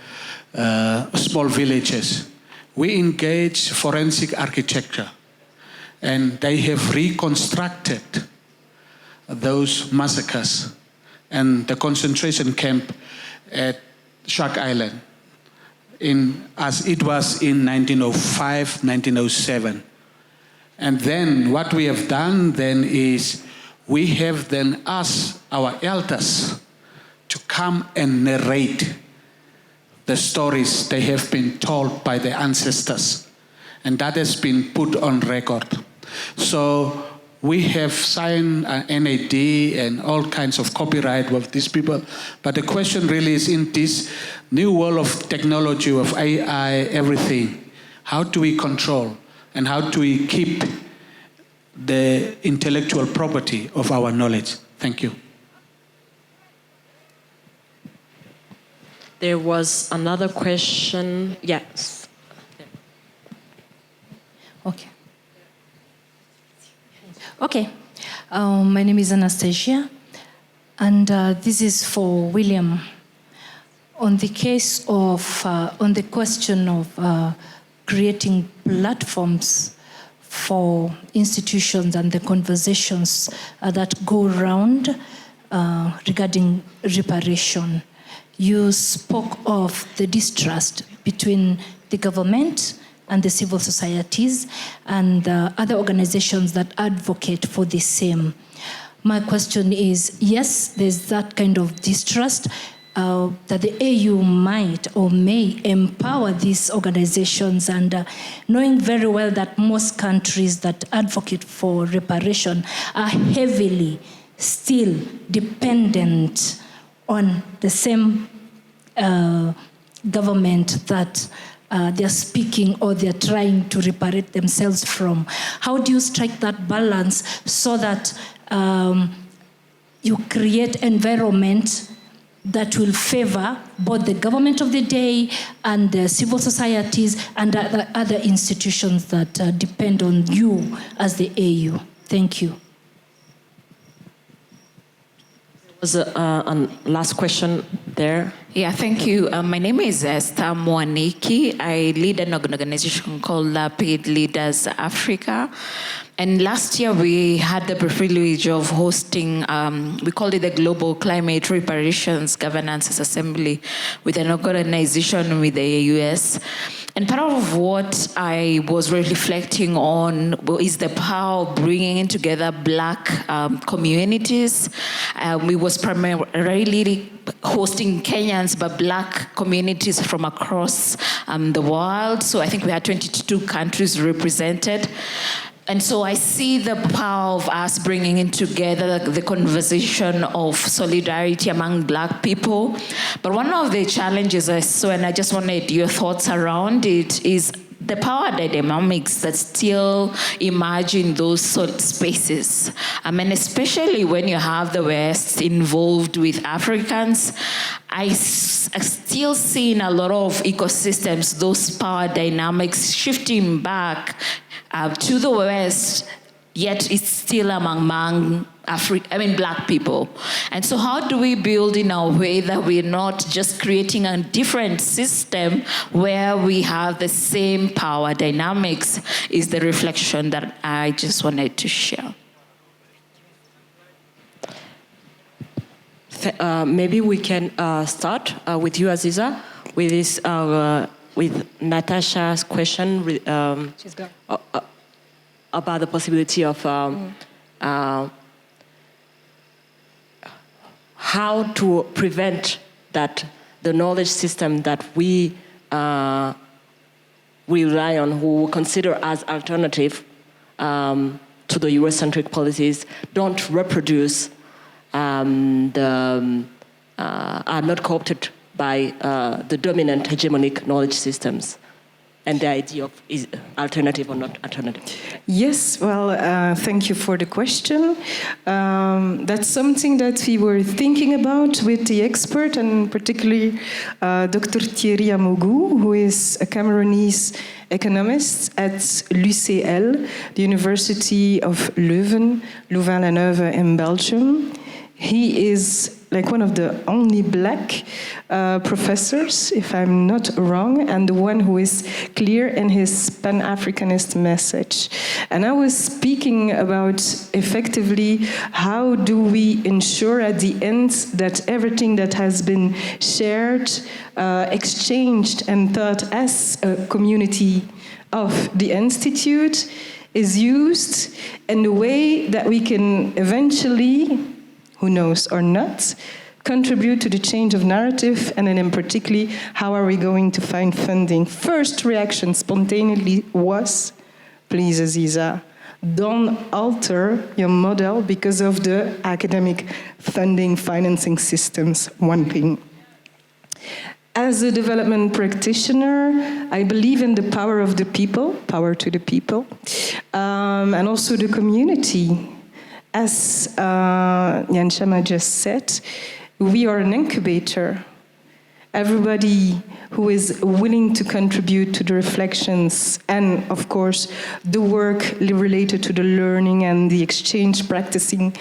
small villages. We engaged forensic architecture, and they have reconstructed those massacres and the concentration camp at Shark Island as it was in 1905, 1907. And then what we have done then is we have then asked our elders to come and narrate the stories they have been told by their ancestors. And that has been put on record. So we have signed an NAD and all kinds of copyright with these people. But the question really is, in this new world of technology, of AI, everything, how do we control and how do we keep the intellectual property of our knowledge? Thank you. There was another question. Yes. Okay. Okay. My name is Anastasia, and this is for William. On the case of, on the question of creating platforms for institutions and the conversations that go around regarding reparation. You spoke of the distrust between the government and the civil societies and other organizations that advocate for the same. My question is, yes, there's that kind of distrust that the AU might or may empower these organizations, and knowing very well that most countries that advocate for reparation are heavily still dependent on the same government that they're speaking or they're trying to reparate themselves from. How do you strike that balance so that you create environment that will favor both the government of the day and the civil societies and other institutions that depend on you as the AU? Thank you. Was a last question there. Yeah, thank you. My name is Esther Mwaniki. I lead an organization called Rapid Leaders Africa. And last year we had the privilege of hosting, we called it the Global Climate Reparations Governance Assembly, with an organization with the US. And part of what I was reflecting on is the power of bringing together Black communities. We was primarily hosting Kenyans, but Black communities from across the world. So I think we had 22 countries represented. And so I see the power of us bringing in together the conversation of solidarity among Black people. But one of the challenges I saw, and I just wanted your thoughts around it, is the power dynamics that still emerge in those spaces. I mean, especially when you have the West involved with Africans, I still see in a lot of ecosystems those power dynamics shifting back to the West, yet it's still among Black people. And so how do we build in a way that we're not just creating a different system where we have the same power dynamics is the reflection that I just wanted to share. Maybe we can start with you, Aziza, with this, with Natasha's question about the possibility of how to prevent that the knowledge system that we rely on, who consider as alternative to the US-centric policies, don't reproduce are not co-opted by the dominant hegemonic knowledge systems, and the idea of is alternative or not alternative. Yes, well, thank you for the question. That's something that we were thinking about with the expert, and particularly Dr. Thierry Amougou, who is a Cameroonese economist at l'UCL, the University of Leuven, Louvain-la-Neuve in Belgium. He is like one of the only Black professors, if I'm not wrong, and the one who is clear in his Pan-Africanist message. And I was speaking about effectively how do we ensure at the end that everything that has been shared, exchanged, and thought as a community of the Institute is used in a way that we can eventually, who knows or not, contribute to the change of narrative, and then in particular, how are we going to find funding? First reaction spontaneously was, please Aziza, don't alter your model because of the academic funding financing systems, one thing. As a development practitioner, I believe in the power of the people, power to the people, and also the community. As Nyanchama just said, we are an incubator. Everybody who is willing to contribute to the reflections and, of course, the work related to the learning and the exchange practicing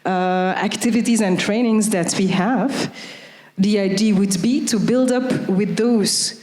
activities and trainings that we have, the idea would be to build up with those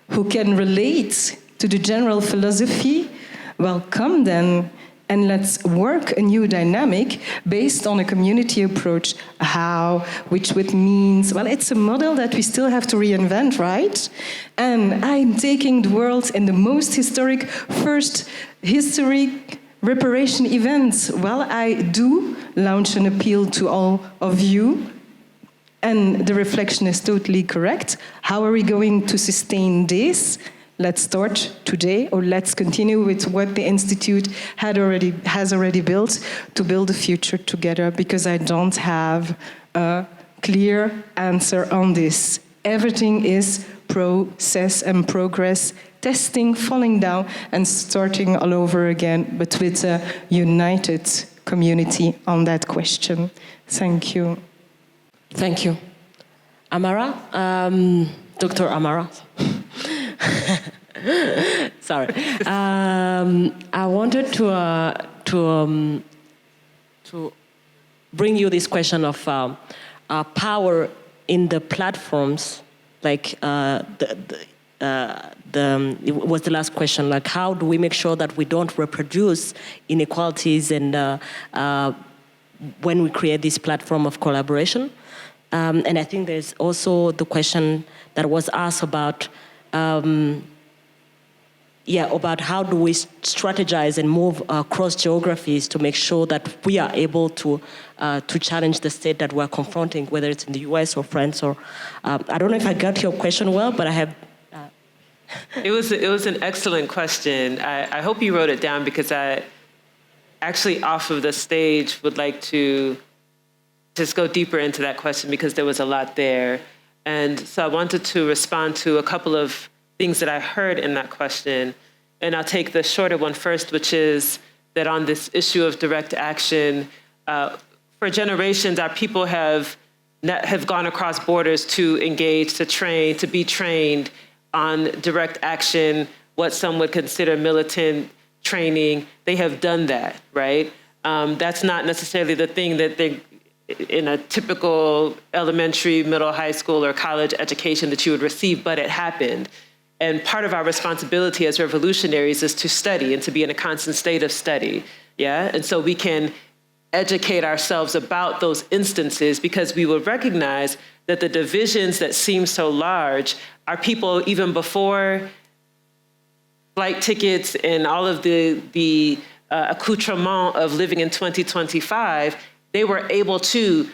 who can relate to the general philosophy. Well, come then, and let's work a new dynamic based on a community approach. How, which means, well, it's a model that we still have to reinvent, right? And I'm taking the world in the most historic, first historic reparation events. Well, I do launch an appeal to all of you, and the reflection is totally correct. How are we going to sustain this? Let's start today, or let's continue with what the Institute has already built to build a future together, because I don't have a clear answer on this. Everything is process and progress, testing, falling down, and starting all over again, but with a united community on that question. Thank you. Thank you. Amara, Dr. Amara. Sorry. I wanted to bring you this question of power in the platforms, like it was the last question. Like, how do we make sure that we don't reproduce inequalities, and when we create this platform of collaboration? And I think there's also the question that was asked about. About how do we strategize and move across geographies to make sure that we are able to challenge the state that we're confronting, whether it's in the US or France or I don't know if I got your question well, but I have. It was an excellent question. I hope you wrote it down, because actually off of the stage would like to just go deeper into that question because there was a lot there. And so I wanted to respond to a couple of things that I heard in that question. And I'll take the shorter one first, which is that on this issue of direct action, for generations, our people have gone across borders to engage, to train, to be trained on direct action, what some would consider militant training. They have done that, right? That's not necessarily the thing that they, in a typical elementary, middle, high school, or college education that you would receive, but it happened. And part of our responsibility as revolutionaries is to study and to be in a constant state of study, yeah? And so we can educate ourselves about those instances because we will recognize that the divisions that seem so large are people even before flight tickets and all of the accoutrement of living in 2025, they were able to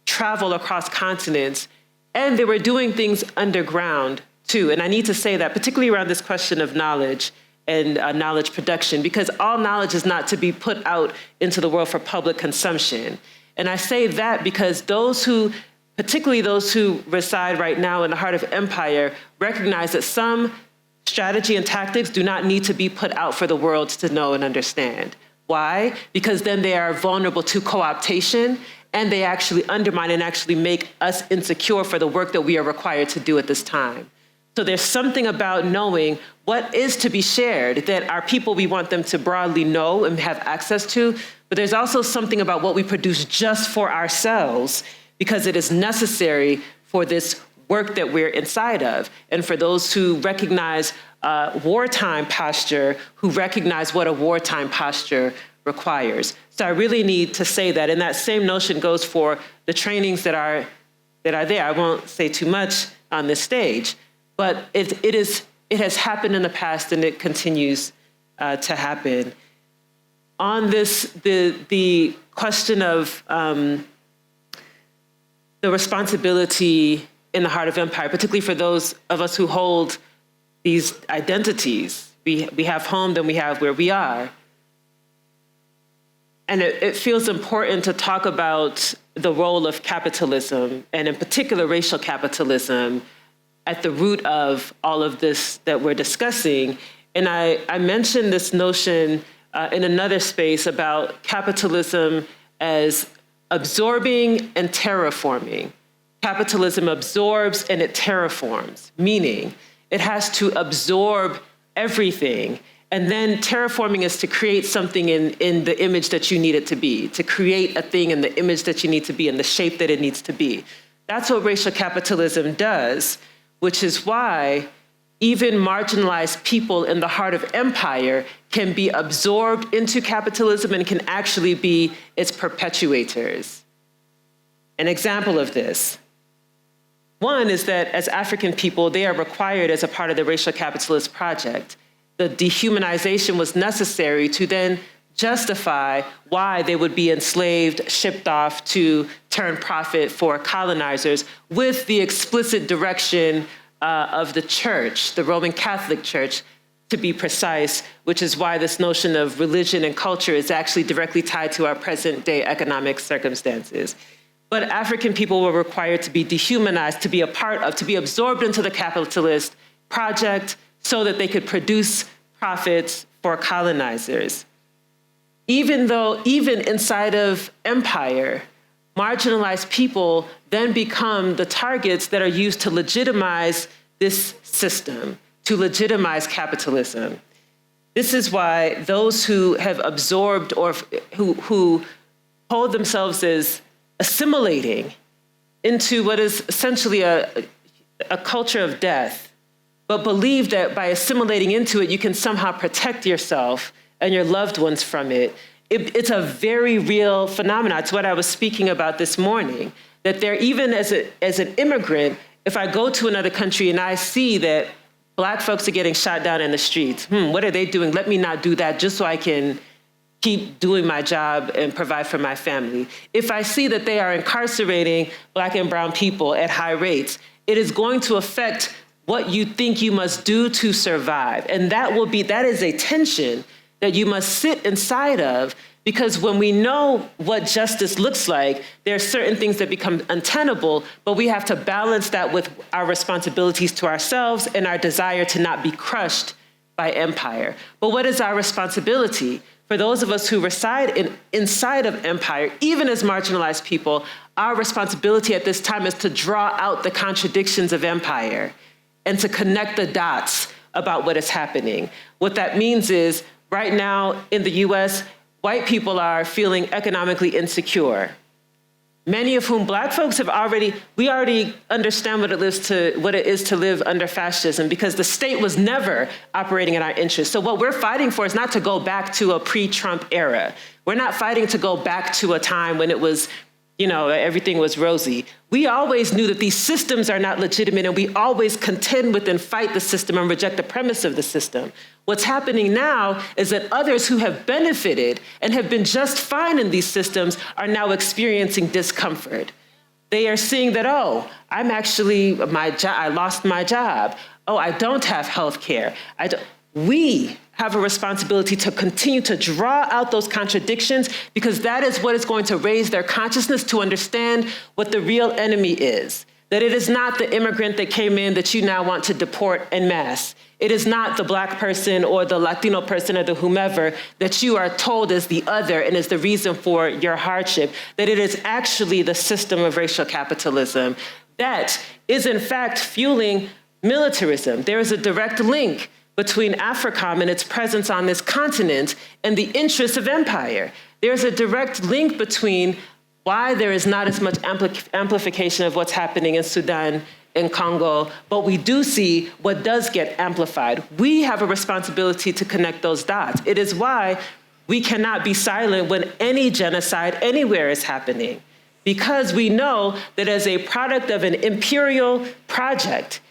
travel across continents, and they were doing things underground too. And I need to say that, particularly around this question of knowledge and knowledge production, because all knowledge is not to be put out into the world for public consumption. And I say that because those who, particularly those who reside right now in the heart of empire, recognize that some strategy and tactics do not need to be put out for the world to know and understand. Why? Because then they are vulnerable to co-optation, and they actually undermine and actually make us insecure for the work that we are required to do at this time. So there's something about knowing what is to be shared that our people, we want them to broadly know and have access to, but there's also something about what we produce just for ourselves because it is necessary for this work that we're inside of. And for those who recognize wartime posture, who recognize what a wartime posture requires. So I really need to say that, and that same notion goes for the trainings that are there. I won't say too much on this stage, but it has happened in the past and it continues to happen. On this, the question of the responsibility in the heart of empire, particularly for those of us who hold these identities. We have home, then we have where we are. And it feels important to talk about the role of capitalism, and in particular racial capitalism, at the root of all of this that we're discussing. And I mentioned this notion in another space about capitalism as absorbing and terraforming. Capitalism absorbs and it terraforms, meaning it has to absorb everything. And then terraforming is to create something in the image that you need it to be, to create a thing in the image that you need to be, in the shape that it needs to be. That's what racial capitalism does, which is why even marginalized people in the heart of empire can be absorbed into capitalism and can actually be its perpetuators. An example of this. One is that as African people, they are required as a part of the racial capitalist project. The dehumanization was necessary to then justify why they would be enslaved, shipped off to turn profit for colonizers with the explicit direction of the church, the Roman Catholic Church, to be precise, which is why this notion of religion and culture is actually directly tied to our present day economic circumstances. But African people were required to be dehumanized, to be a part of, to be absorbed into the capitalist project so that they could produce profits for colonizers. Even inside of empire, marginalized people then become the targets that are used to legitimize this system, to legitimize capitalism. This is why those who have absorbed or who hold themselves as assimilating into what is essentially a culture of death, but believe that by assimilating into it, you can somehow protect yourself and your loved ones from it. It's a very real phenomenon. It's what I was speaking about this morning, that there, even as an immigrant, if I go to another country and I see that Black folks are getting shot down in the streets, what are they doing? Let me not do that just so I can keep doing my job and provide for my family. If I see that they are incarcerating Black and brown people at high rates, it is going to affect what you think you must do to survive. And that is a tension that you must sit inside of, because when we know what justice looks like, there are certain things that become untenable, but we have to balance that with our responsibilities to ourselves and our desire to not be crushed by empire. But what is our responsibility? For those of us who reside inside of empire, even as marginalized people, our responsibility at this time is to draw out the contradictions of empire and to connect the dots about what is happening. What that means is, right now in the US, white people are feeling economically insecure. Many of whom Black folks we already understand what it is to live under fascism, because the state was never operating in our interest. So what we're fighting for is not to go back to a pre-Trump era. We're not fighting to go back to a time when it was, everything was rosy. We always knew that these systems are not legitimate, and we always contend with and fight the system and reject the premise of the system. What's happening now is that others who have benefited and have been just fine in these systems are now experiencing discomfort. They are seeing that, I lost my job. I don't have health care. We have a responsibility to continue to draw out those contradictions, because that is what is going to raise their consciousness to understand what the real enemy is. That it is not the immigrant that came in that you now want to deport en masse. It is not the Black person or the Latino person or the whomever that you are told is the other and is the reason for your hardship. That it is actually the system of racial capitalism that is in fact fueling militarism. There is a direct link between AFRICOM and its presence on this continent and the interests of empire. There's a direct link between why there is not as much amplification of what's happening in Sudan and Congo, but we do see what does get amplified. We have a responsibility to connect those dots. It is why we cannot be silent when any genocide anywhere is happening, because we know that as a product of an imperial project,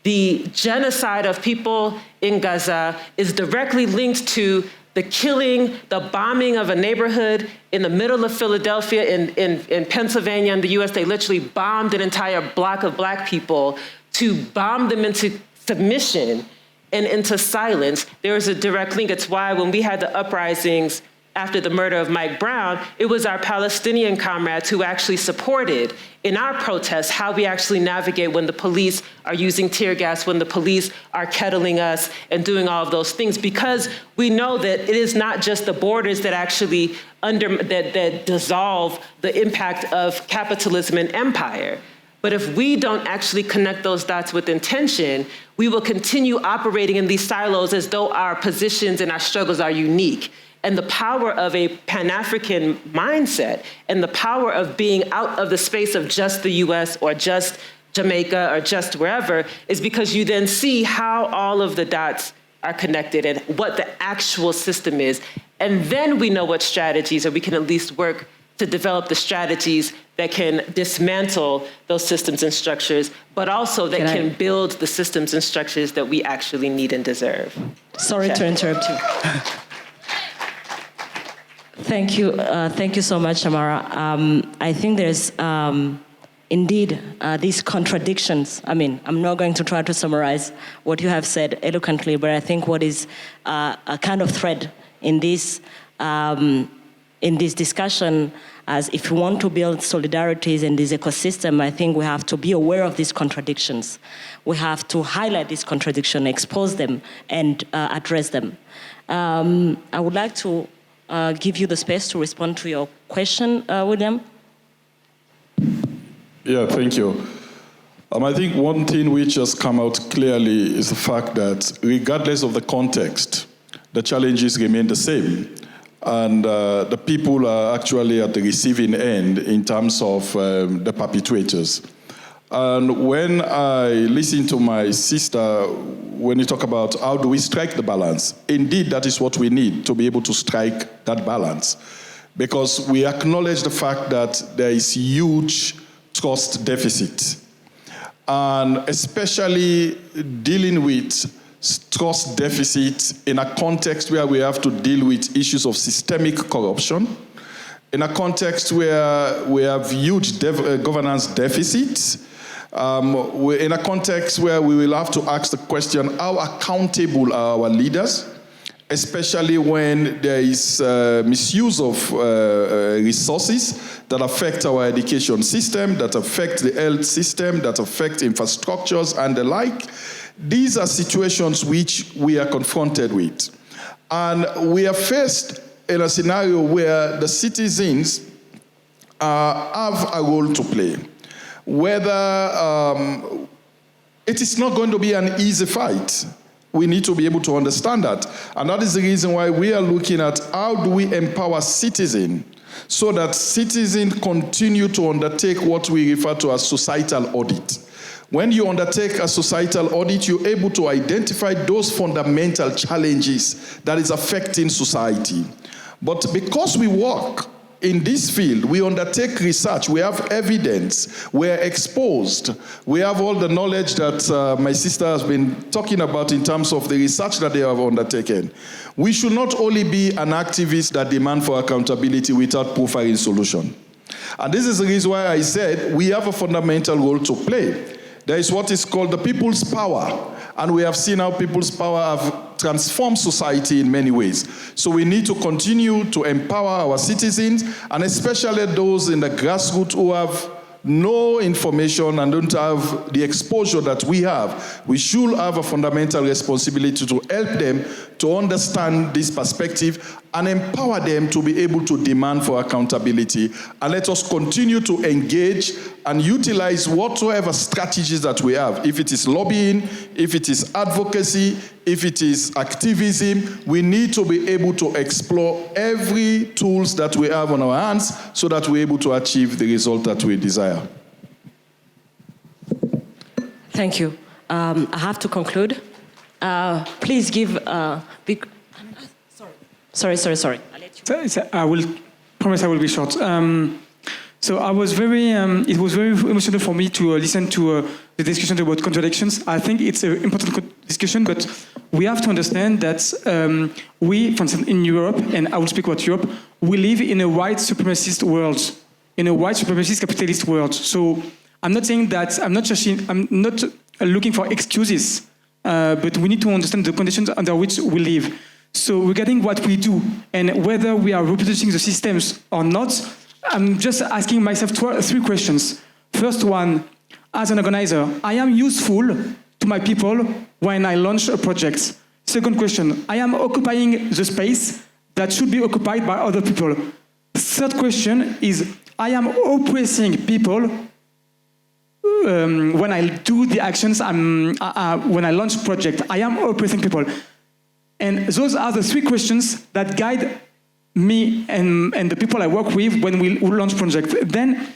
the genocide of people in Gaza is directly linked to the killing, the bombing of a neighborhood in the middle of Philadelphia in Pennsylvania in the US. They literally bombed an entire block of Black people to bomb them into submission and into silence. There is a direct link. It's why when we had the uprisings after the murder of Mike Brown, it was our Palestinian comrades who actually supported in our protests how we actually navigate when the police are using tear gas, when the police are kettling us and doing all of those things, because we know that it is not just the borders that actually that dissolve the impact of capitalism and empire. But if we don't actually connect those dots with intention, we will continue operating in these silos as though our positions and our struggles are unique. And the power of a Pan-African mindset and the power of being out of the space of just the US or just Jamaica or just wherever is because you then see how all of the dots are connected and what the actual system is. And then we know what strategies, or we can at least work to develop the strategies that can dismantle those systems and structures, but also that can build the systems and structures that we actually need and deserve. Sorry to interrupt you. Thank you so much, Amara. I think there's indeed these contradictions. I mean, I'm not going to try to summarize what you have said eloquently, but I think what is a kind of thread in this discussion, as if we want to build solidarities in this ecosystem, I think we have to be aware of these contradictions. We have to highlight these contradictions, expose them, and address them. I would like to give you the space to respond to your question, William. Yeah, thank you. I think one thing which has come out clearly is the fact that regardless of the context, the challenges remain the same. And the people are actually at the receiving end in terms of the perpetrators. And when I listen to my sister, when you talk about how do we strike the balance, indeed that is what we need to be able to strike that balance. Because we acknowledge the fact that there is huge trust deficit. And especially dealing with trust deficit in a context where we have to deal with issues of systemic corruption, in a context where we have huge governance deficits, in a context where we will have to ask the question, how accountable are our leaders? especially when there is misuse of resources that affect our education system, that affect the health system, that affect infrastructures and the like. These are situations which we are confronted with. And we are faced in a scenario where the citizens have a role to play. Whether it is not going to be an easy fight. We need to be able to understand that. And that is the reason why we are looking at how do we empower citizens so that citizens continue to undertake what we refer to as societal audit. When you undertake a societal audit, you're able to identify those fundamental challenges that is affecting society. But because we work in this field, we undertake research, we have evidence, we're exposed, we have all the knowledge that my sister has been talking about in terms of the research that they have undertaken. We should not only be an activist that demand for accountability without profiling solution. And this is the reason why I said we have a fundamental role to play. There is what is called the people's power. And we have seen how people's power have transformed society in many ways. So we need to continue to empower our citizens, and especially those in the grassroots who have no information and don't have the exposure that we have. We should have a fundamental responsibility to help them to understand this perspective and empower them to be able to demand for accountability. And let us continue to engage and utilize whatsoever strategies that we have. If it is lobbying, if it is advocacy, if it is activism, we need to be able to explore every tools that we have on our hands so that we're able to achieve the result that we desire. Thank you. I have to conclude. Please give big... Sorry. I will promise I will be short. So I was very, it was very emotional for me to listen to the discussion about contradictions. I think it's an important discussion, but we have to understand that we, for instance, in Europe, and I will speak about Europe, we live in a white supremacist world, in a white supremacist capitalist world. So I'm not saying that, I'm not looking for excuses, but we need to understand the conditions under which we live. So regarding what we do and whether we are reproducing the systems or not, I'm just asking myself three questions. First one, as an organizer, I am useful to my people when I launch a project. Second question, I am occupying the space that should be occupied by other people. Third question is, I am oppressing people when I do the actions, when I launch a project. I am oppressing people. And those are the three questions that guide me and the people I work with when we launch projects. Then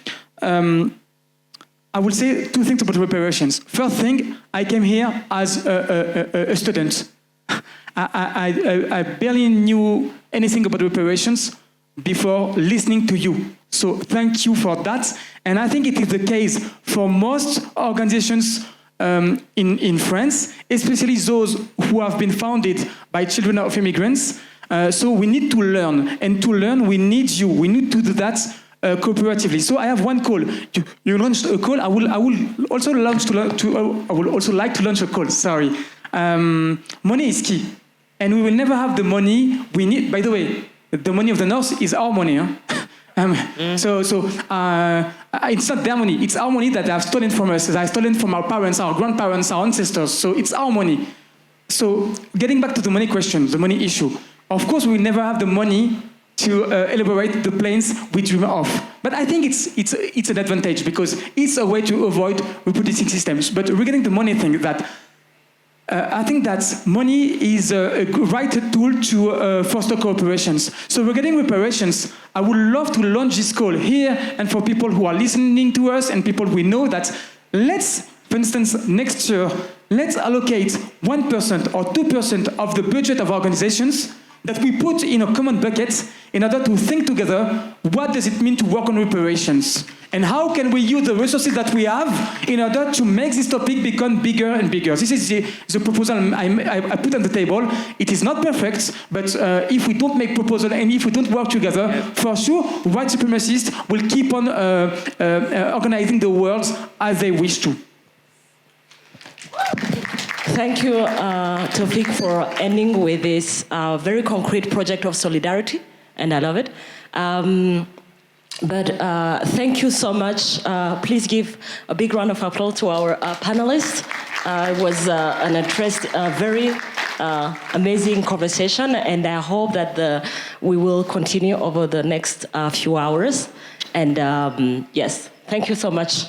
I will say two things about reparations. First thing, I came here as a student. I barely knew anything about reparations before listening to you. So thank you for that. And I think it is the case for most organizations in France, especially those who have been founded by children of immigrants. So we need to learn, and to learn we need you. We need to do that cooperatively. So I have one call. You launched a call. I will also like to launch a call. Sorry, money is key, and we will never have the money we need. By the way, the money of the North is our money. Huh? So it's not their money. It's our money that they have stolen from us. They have stolen from our parents, our grandparents, our ancestors. So it's our money. So getting back to the money question, the money issue. Of course, we will never have the money to elaborate the plans we dream of. But I think it's an advantage because it's a way to avoid reproducing systems. But regarding the money thing, that I think that money is a right tool to foster cooperations. So regarding reparations, I would love to launch this call here and for people who are listening to us and people we know that let's, for instance, next year, let's allocate 1% or 2% of the budget of organizations that we put in a common bucket in order to think together what does it mean to work on reparations and how can we use the resources that we have in order to make this topic become bigger and bigger. This is the proposal I put on the table. It is not perfect, but if we don't make proposal and if we don't work together, for sure, white supremacists will keep on organizing the world as they wish to. Thank you, Taoufik, for ending with this very concrete project of solidarity, and I love it. But thank you so much. Please give a big round of applause to our panelists. It was a very amazing conversation, and I hope that we will continue over the next few hours. And yes, thank you so much.